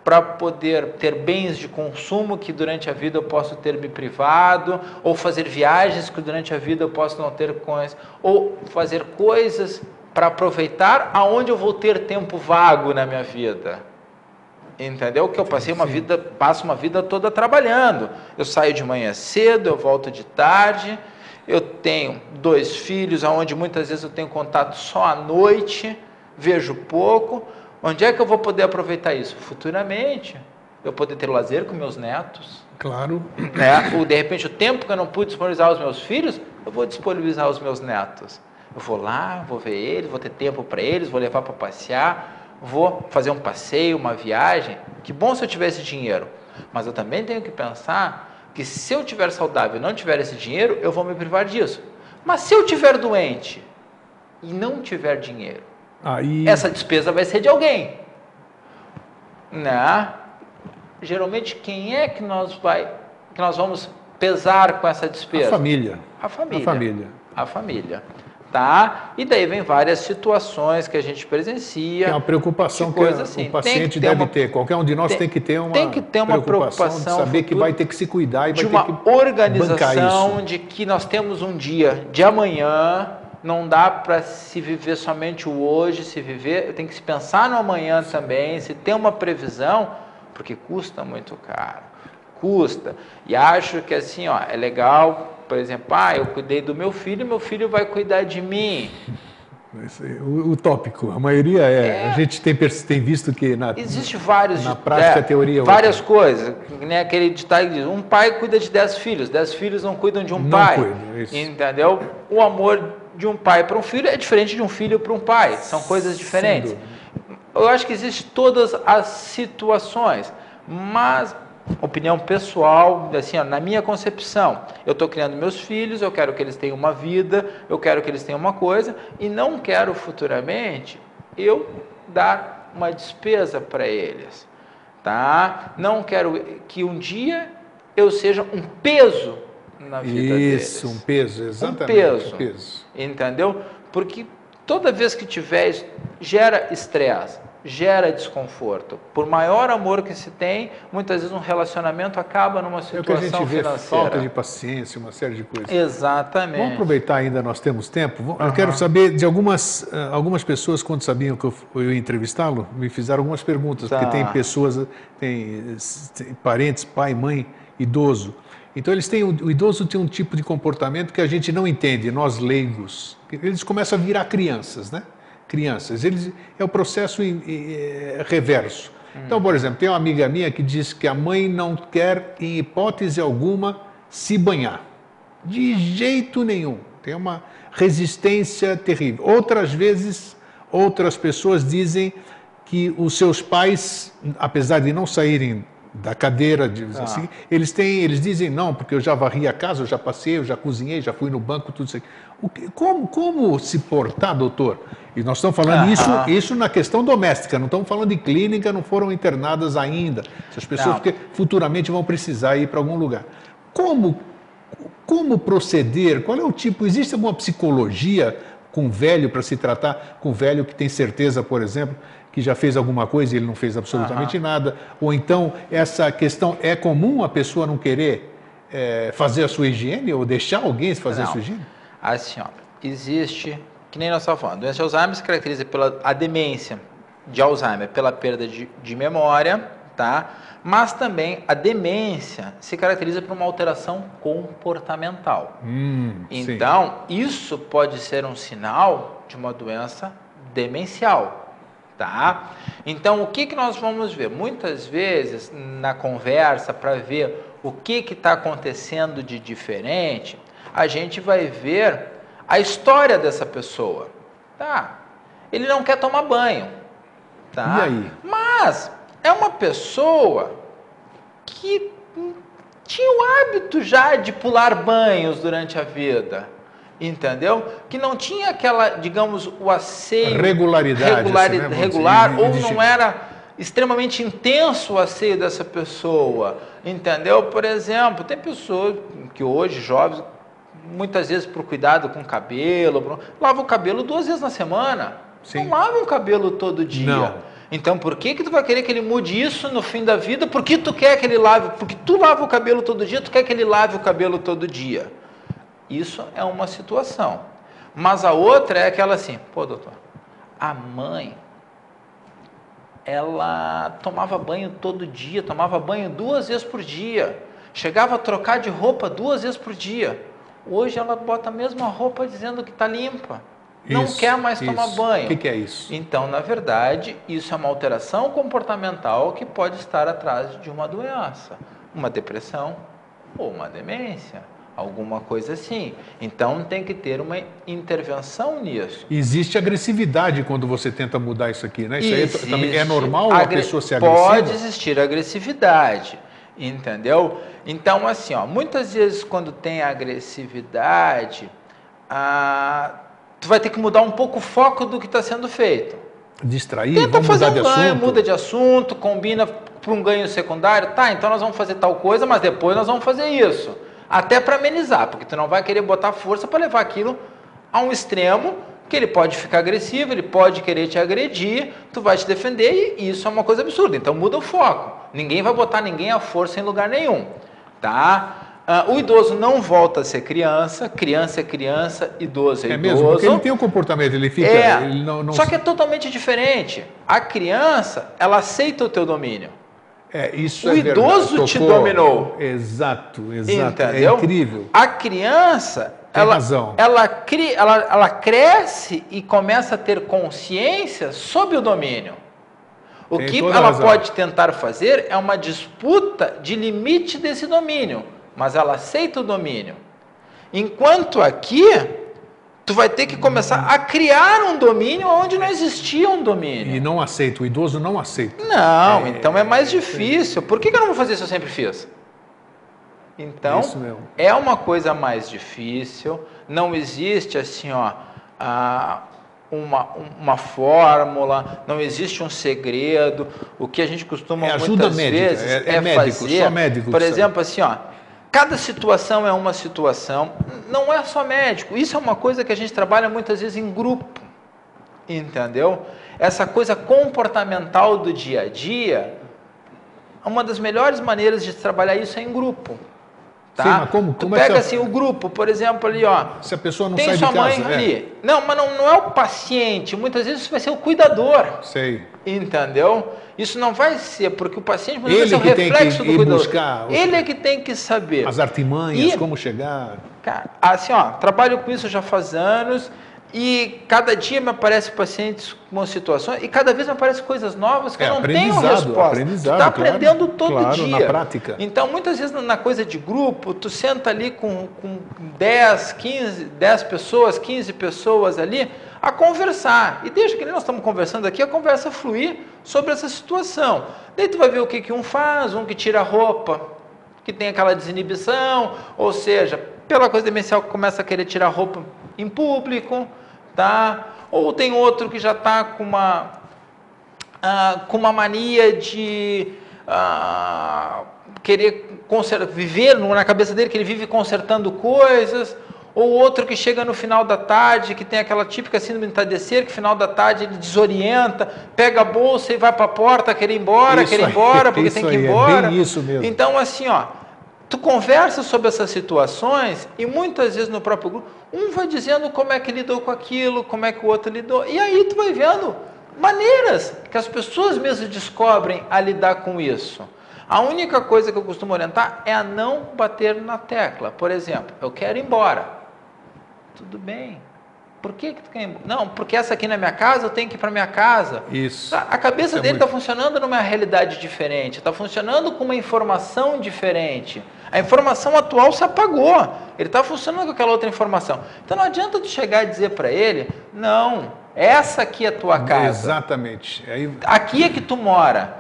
para poder ter bens de consumo que durante a vida eu posso ter me privado, ou fazer viagens que durante a vida eu posso não ter coisas, ou fazer coisas para aproveitar aonde eu vou ter tempo vago na minha vida. Entendeu? Que eu passo uma vida toda trabalhando. Eu saio de manhã cedo, eu volto de tarde, eu tenho 2 filhos, onde muitas vezes eu tenho contato só à noite, vejo pouco. Onde é que eu vou poder aproveitar isso? Futuramente, eu poder ter lazer com meus netos. Claro. Ou, de repente, o tempo que eu não pude disponibilizar aos meus filhos, eu vou disponibilizar aos meus netos. Eu vou lá, vou ver eles, vou ter tempo para eles, vou levar para passear, vou fazer um passeio, uma viagem. Que bom se eu tivesse dinheiro. Mas eu também tenho que pensar que se eu tiver saudável e não tiver esse dinheiro, eu vou me privar disso. Mas se eu tiver doente e não tiver dinheiro, essa despesa vai ser de alguém. Né? Geralmente, quem é que nós vamos pesar com essa despesa? A família. A família. Tá? E daí vem várias situações que a gente presencia. É uma preocupação que o paciente deve ter. Qualquer um de nós tem que ter uma preocupação de saber que vai ter que se cuidar e vai ter que bancar isso. De uma organização de que nós temos um dia de amanhã. Não dá para se viver somente o hoje, tem que se pensar no amanhã também, se ter uma previsão, porque custa muito caro, custa. E acho que assim, é legal, por exemplo, eu cuidei do meu filho vai cuidar de mim. Utópico, a maioria a gente tem visto que existe vários na prática a teoria várias coisas, né? Aquele ditado que diz, um pai cuida de 10 filhos, 10 filhos não cuidam de um pai, cuida, isso. Entendeu? O amor de um pai para um filho é diferente de um filho para um pai. São coisas diferentes. Eu acho que existem todas as situações, mas, opinião pessoal, assim, ó, na minha concepção, eu estou criando meus filhos, eu quero que eles tenham uma vida, eu quero que eles tenham uma coisa, e não quero futuramente eu dar uma despesa para eles, tá? Não quero que um dia eu seja um peso na vida deles. Isso, um peso, exatamente. Um peso. Entendeu? Porque toda vez que tiver isso, gera estresse, gera desconforto. Por maior amor que se tem, muitas vezes um relacionamento acaba numa situação financeira. É o que a gente vê, falta de paciência, uma série de coisas. Exatamente. Vamos aproveitar ainda, nós temos tempo. Eu quero saber de algumas pessoas, quando sabiam que eu ia entrevistá-lo, me fizeram algumas perguntas, porque tem pessoas, tem parentes, pai, mãe, idoso. Então o idoso tem um tipo de comportamento que a gente não entende, nós leigos. Eles começam a virar crianças, né? Crianças. É o processo reverso. Então, por exemplo, tem uma amiga minha que diz que a mãe não quer, em hipótese alguma, se banhar. De jeito nenhum. Tem uma resistência terrível. Outras vezes, outras pessoas dizem que os seus pais, apesar de não saírem da cadeira, assim, eles dizem não, porque eu já varri a casa, eu já passei, eu já cozinhei, já fui no banco, tudo isso aqui. Como se portar, doutor? E nós estamos falando isso na questão doméstica, não estamos falando de clínica, não foram internadas ainda. Essas pessoas que futuramente vão precisar ir para algum lugar. Como proceder? Qual é o tipo? Existe alguma psicologia com velho para se tratar com velho que tem certeza, por exemplo, que já fez alguma coisa e ele não fez absolutamente nada? Ou então, essa questão, é comum a pessoa não querer fazer a sua higiene ou deixar alguém fazer a sua higiene? Assim, ó, existe, que nem nós estávamos falando, a doença de Alzheimer se caracteriza pela a demência de Alzheimer, pela perda de memória, tá? Mas também a demência se caracteriza por uma alteração comportamental. Então, isso pode ser um sinal de uma doença demencial, tá? Então, o que nós vamos ver? Muitas vezes, na conversa, para ver o que está acontecendo de diferente, a gente vai ver a história dessa pessoa. Tá? Ele não quer tomar banho. Tá? E aí? Mas é uma pessoa que tinha o hábito já de pular banhos durante a vida. Entendeu? Que não tinha aquela, digamos, o asseio regularidade, regular, ou não era extremamente intenso o asseio dessa pessoa. Entendeu? Por exemplo, tem pessoas que hoje, jovens, muitas vezes por cuidado com o cabelo, lava o cabelo 2 vezes na semana. Sim. Não lava o cabelo todo dia. Não. Então, por que tu vai querer que ele mude isso no fim da vida? Por que tu quer que ele lave? Porque tu lava o cabelo todo dia, tu quer que ele lave o cabelo todo dia. Isso é uma situação. Mas a outra é aquela assim, pô, doutor, a mãe, ela tomava banho todo dia, tomava banho 2 vezes por dia, chegava a trocar de roupa 2 vezes por dia. Hoje ela bota a mesma roupa dizendo que está limpa. Não quer mais tomar banho. O que é isso? Então, na verdade, isso é uma alteração comportamental que pode estar atrás de uma doença. Uma depressão ou uma demência. Alguma coisa assim. Então, tem que ter uma intervenção nisso. Existe agressividade quando você tenta mudar isso aqui, né? Isso aí também é normal a pessoa ser agressiva? Pode existir agressividade. Entendeu? Então, assim, ó, muitas vezes quando tem agressividade, tu vai ter que mudar um pouco o foco do que está sendo feito. Distrair, tenta vamos fazer mudar de ganho, assunto. muda de assunto, combina para um ganho secundário. Tá, então nós vamos fazer tal coisa, mas depois nós vamos fazer isso. Até para amenizar, porque tu não vai querer botar força para levar aquilo a um extremo que ele pode ficar agressivo, ele pode querer te agredir, tu vai te defender e isso é uma coisa absurda. Então muda o foco. Ninguém vai botar ninguém à força em lugar nenhum, tá? O idoso não volta a ser criança, criança é criança, idoso é idoso. Mesmo, porque ele tem um comportamento, ele fica... Ele não... Só que é totalmente diferente. A criança, ela aceita o teu domínio. Isso o idoso te dominou. Exato. Entendeu? É incrível. A criança... Ela cresce e começa a ter consciência sobre o domínio. O que ela pode tentar fazer é uma disputa de limite desse domínio, mas ela aceita o domínio. Enquanto aqui, Tu vai ter que começar a criar um domínio onde não existia um domínio. E não aceita, o idoso não aceita. Não, então é mais difícil. Por que eu não vou fazer isso eu sempre fiz? Então, é uma coisa mais difícil, não existe assim, ó, uma fórmula, não existe um segredo. O que a gente costuma muitas vezes é médico, fazer, só médico, por exemplo, assim, ó, cada situação é uma situação, não é só médico, isso é uma coisa que a gente trabalha muitas vezes em grupo, entendeu? Essa coisa comportamental do dia a dia, uma das melhores maneiras de trabalhar isso é em grupo. Tá? Sim, mas como tu pega assim o grupo, por exemplo, ali, ó. Se a pessoa não tem sai sua de casa, mãe ali. Não, mas não é o paciente. Muitas vezes isso vai ser o cuidador. Sei. Entendeu? Isso não vai ser, porque o paciente vai ser o reflexo do cuidador. Buscar ele é que tem que saber. As artimanhas, como chegar. Cara, assim, ó, trabalho com isso já faz anos. E cada dia me aparecem pacientes com situações, e cada vez me aparecem coisas novas que eu não tenho resposta. Tu está aprendendo todo dia. Na prática. Então, muitas vezes na coisa de grupo, tu senta ali com 10, 15, 10 pessoas, 15 pessoas ali, a conversar. E deixa que nós estamos conversando aqui, a conversa fluir sobre essa situação. Daí tu vai ver o que um faz, um que tira a roupa, que tem aquela desinibição, ou seja, pela coisa demencial que começa a querer tirar a roupa em público, tá? Ou tem outro que já está com uma mania de querer viver na cabeça dele, que ele vive consertando coisas, ou outro que chega no final da tarde, que tem aquela típica síndrome de entardecer, que no final da tarde ele desorienta, pega a bolsa e vai para a porta, querer ir embora, porque tem que ir embora. É bem isso mesmo. Então, assim, ó, tu conversa sobre essas situações e muitas vezes no próprio grupo, um vai dizendo como é que lidou com aquilo, como é que o outro lidou, e aí tu vai vendo maneiras que as pessoas mesmo descobrem a lidar com isso. A única coisa que eu costumo orientar é a não bater na tecla. Por exemplo, eu quero ir embora. Tudo bem. Por que tu quer ir embora? Não, porque essa aqui na minha casa, eu tenho que ir para minha casa. Isso. A cabeça dele está funcionando numa realidade diferente, está funcionando com uma informação diferente. A informação atual se apagou. Ele está funcionando com aquela outra informação. Então não adianta tu chegar e dizer para ele, não, essa aqui é a tua casa. Exatamente. Aí... Aqui é que tu mora.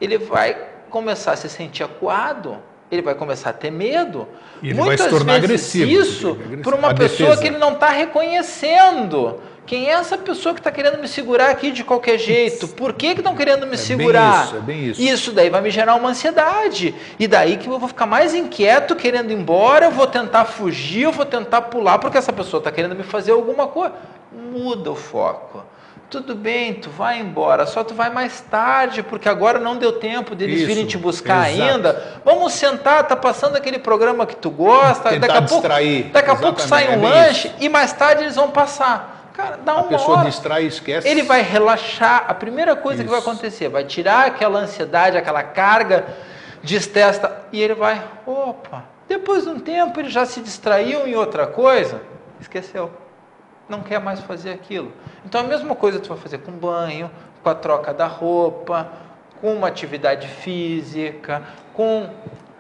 Ele vai começar a se sentir acuado, ele vai começar a ter medo. E ele vai se tornar agressivo. Isso por uma pessoa que ele não está reconhecendo. Quem é essa pessoa que está querendo me segurar aqui de qualquer jeito? Por que estão querendo me segurar? É bem isso. Isso daí vai me gerar uma ansiedade. E daí que eu vou ficar mais inquieto, querendo ir embora, eu vou tentar fugir, eu vou tentar pular, porque essa pessoa está querendo me fazer alguma coisa. Muda o foco. Tudo bem, tu vai embora, só tu vai mais tarde, porque agora não deu tempo deles virem te buscar ainda. Vamos sentar, tá passando aquele programa que tu gosta, daqui a pouco sai um lanche e mais tarde eles vão passar. Cara, dá uma hora. A pessoa distrai e esquece. Ele vai relaxar, a primeira coisa que vai acontecer, vai tirar aquela ansiedade, aquela carga de estresse, e ele vai, opa, depois de um tempo ele já se distraiu em outra coisa, esqueceu. Não quer mais fazer aquilo. Então a mesma coisa tu vai fazer com banho, com a troca da roupa, com uma atividade física, com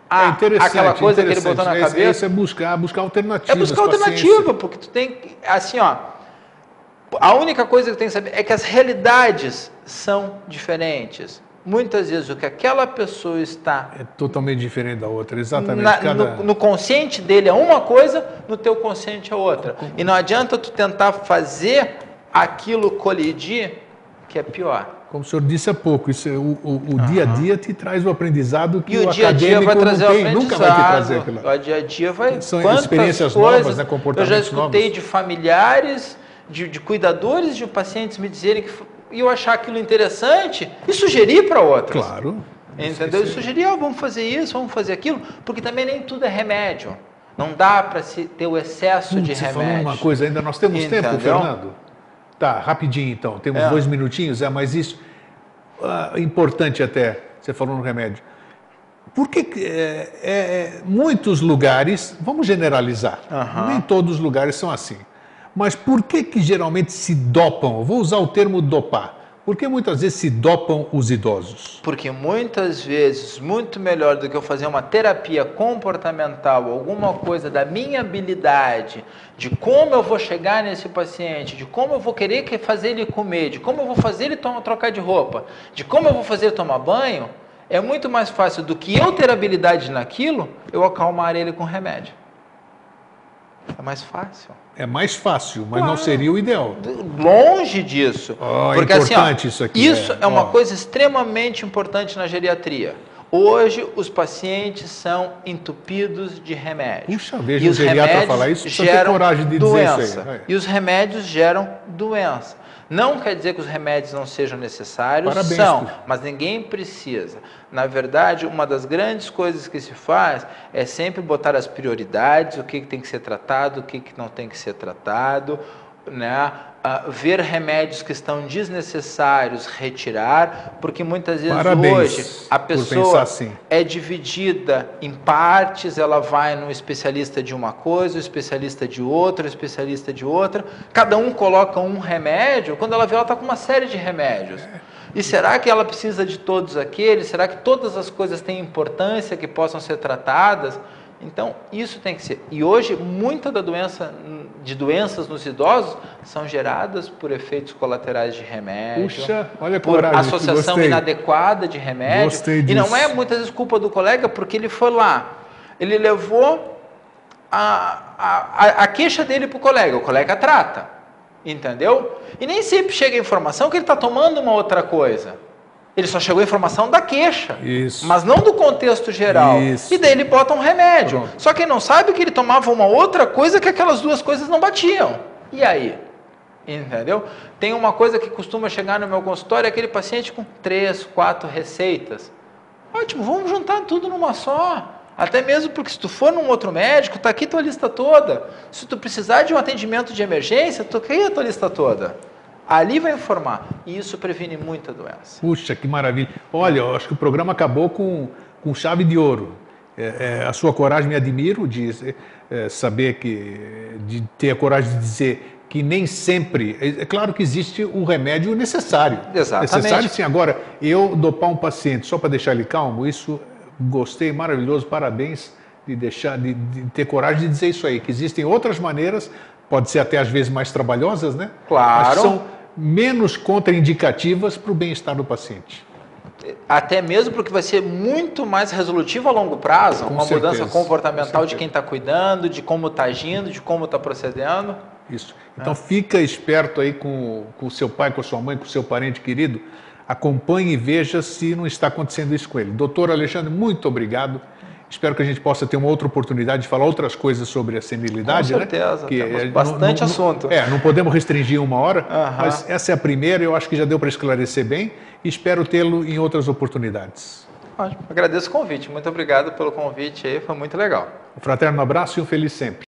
aquela coisa que ele botou na cabeça. Isso é buscar alternativas. É buscar alternativa, porque tu tem que, assim, ó, a única coisa que tu tem que saber é que as realidades são diferentes. Muitas vezes o que aquela pessoa está... É totalmente diferente da outra, exatamente. No consciente dele é uma coisa, no teu consciente é outra. E não adianta tu tentar fazer aquilo colidir, que é pior. Como o senhor disse há pouco, isso, o dia a dia te traz o aprendizado que o dia a dia vai trazer não tem, nunca vai te trazer. O dia a dia vai... São experiências novas, né, comportamentos novos. Eu já escutei de familiares, de cuidadores de pacientes me dizerem que... E eu achar aquilo interessante e sugerir para outros. Claro. Entendeu? E sugerir, vamos fazer isso, vamos fazer aquilo, porque também nem tudo é remédio. Não dá para se ter o excesso de remédio. Você falou uma coisa ainda, nós temos tempo, Fernando? Tá, rapidinho então, temos 2 minutinhos, mas isso importante até, você falou no remédio. Por que muitos lugares, vamos generalizar, nem todos os lugares são assim. Mas por que geralmente se dopam? Vou usar o termo dopar. Por que muitas vezes se dopam os idosos? Porque muitas vezes, muito melhor do que eu fazer uma terapia comportamental, alguma coisa da minha habilidade, de como eu vou chegar nesse paciente, de como eu vou querer fazer ele comer, de como eu vou fazer ele trocar de roupa, de como eu vou fazer ele tomar banho, é muito mais fácil do que eu ter habilidade naquilo, eu acalmar ele com remédio. É mais fácil. É mais fácil, mas Claro. não seria o ideal. Longe disso. Porque importante isso aqui. Isso é uma coisa extremamente importante na geriatria. Hoje, os pacientes são entupidos de remédio. Puxa, veja um geriatra falar isso, precisa ter coragem de doença, dizer isso aí. E os remédios geram doença. Não quer dizer que os remédios não sejam necessários, Parabéns, são, mas ninguém precisa. Na verdade, uma das grandes coisas que se faz é sempre botar as prioridades, o que tem que ser tratado, o que não tem que ser tratado, né? Ver remédios que estão desnecessários, retirar, porque muitas vezes hoje a pessoa assim. é dividida em partes, ela vai no especialista de uma coisa, o especialista de outra, o especialista de outra, cada um coloca um remédio, quando ela vê, ela está com uma série de remédios. E será que ela precisa de todos aqueles? Será que todas as coisas têm importância que possam ser tratadas? Então, isso tem que ser. E hoje, muita da doenças nos idosos são geradas por efeitos colaterais de remédio. Puxa, olha a por coragem, associação gostei. inadequada de remédio. Gostei disso. E não é muitas vezes culpa do colega, porque ele foi lá, ele levou a queixa dele para o colega trata, entendeu? E nem sempre chega a informação que ele está tomando uma outra coisa. Ele só chegou a informação da queixa, Isso. mas não do contexto geral. Isso. E daí ele bota um remédio. Pronto. Só que ele não sabe que ele tomava uma outra coisa que aquelas duas coisas não batiam. E aí? Entendeu? Tem uma coisa que costuma chegar no meu consultório, é aquele paciente com 3, 4 receitas. Ótimo, vamos juntar tudo numa só. Até mesmo porque se tu for num outro médico, está aqui tua lista toda. Se tu precisar de um atendimento de emergência, tu cria a tua lista toda. Ali vai informar. E isso previne muita doença. Puxa, que maravilha. Olha, eu acho que o programa acabou com chave de ouro. A sua coragem me admiro de saber de ter a coragem de dizer que nem sempre... É claro que existe o remédio necessário. Exatamente. Necessário, sim. Agora, eu dopar um paciente só para deixar ele calmo, isso gostei, maravilhoso, parabéns de ter coragem de dizer isso aí, que existem outras maneiras, pode ser até às vezes mais trabalhosas, né? Claro. Mas são menos contraindicativas para o bem-estar do paciente. Até mesmo porque vai ser muito mais resolutivo a longo prazo, uma mudança comportamental de quem está cuidando, de como está agindo, de como está procedendo. Isso. Então fica esperto aí com o seu pai, com a sua mãe, com o seu parente querido, acompanhe e veja se não está acontecendo isso com ele. Doutor Alexandre, muito obrigado. Espero que a gente possa ter uma outra oportunidade de falar outras coisas sobre a senilidade. Com certeza, né? Que temos bastante assunto. Não podemos restringir uma hora, mas essa é a primeira, eu acho que já deu para esclarecer bem e espero tê-lo em outras oportunidades. Ótimo, agradeço o convite, muito obrigado pelo convite aí, foi muito legal. Um fraterno abraço e um feliz sempre.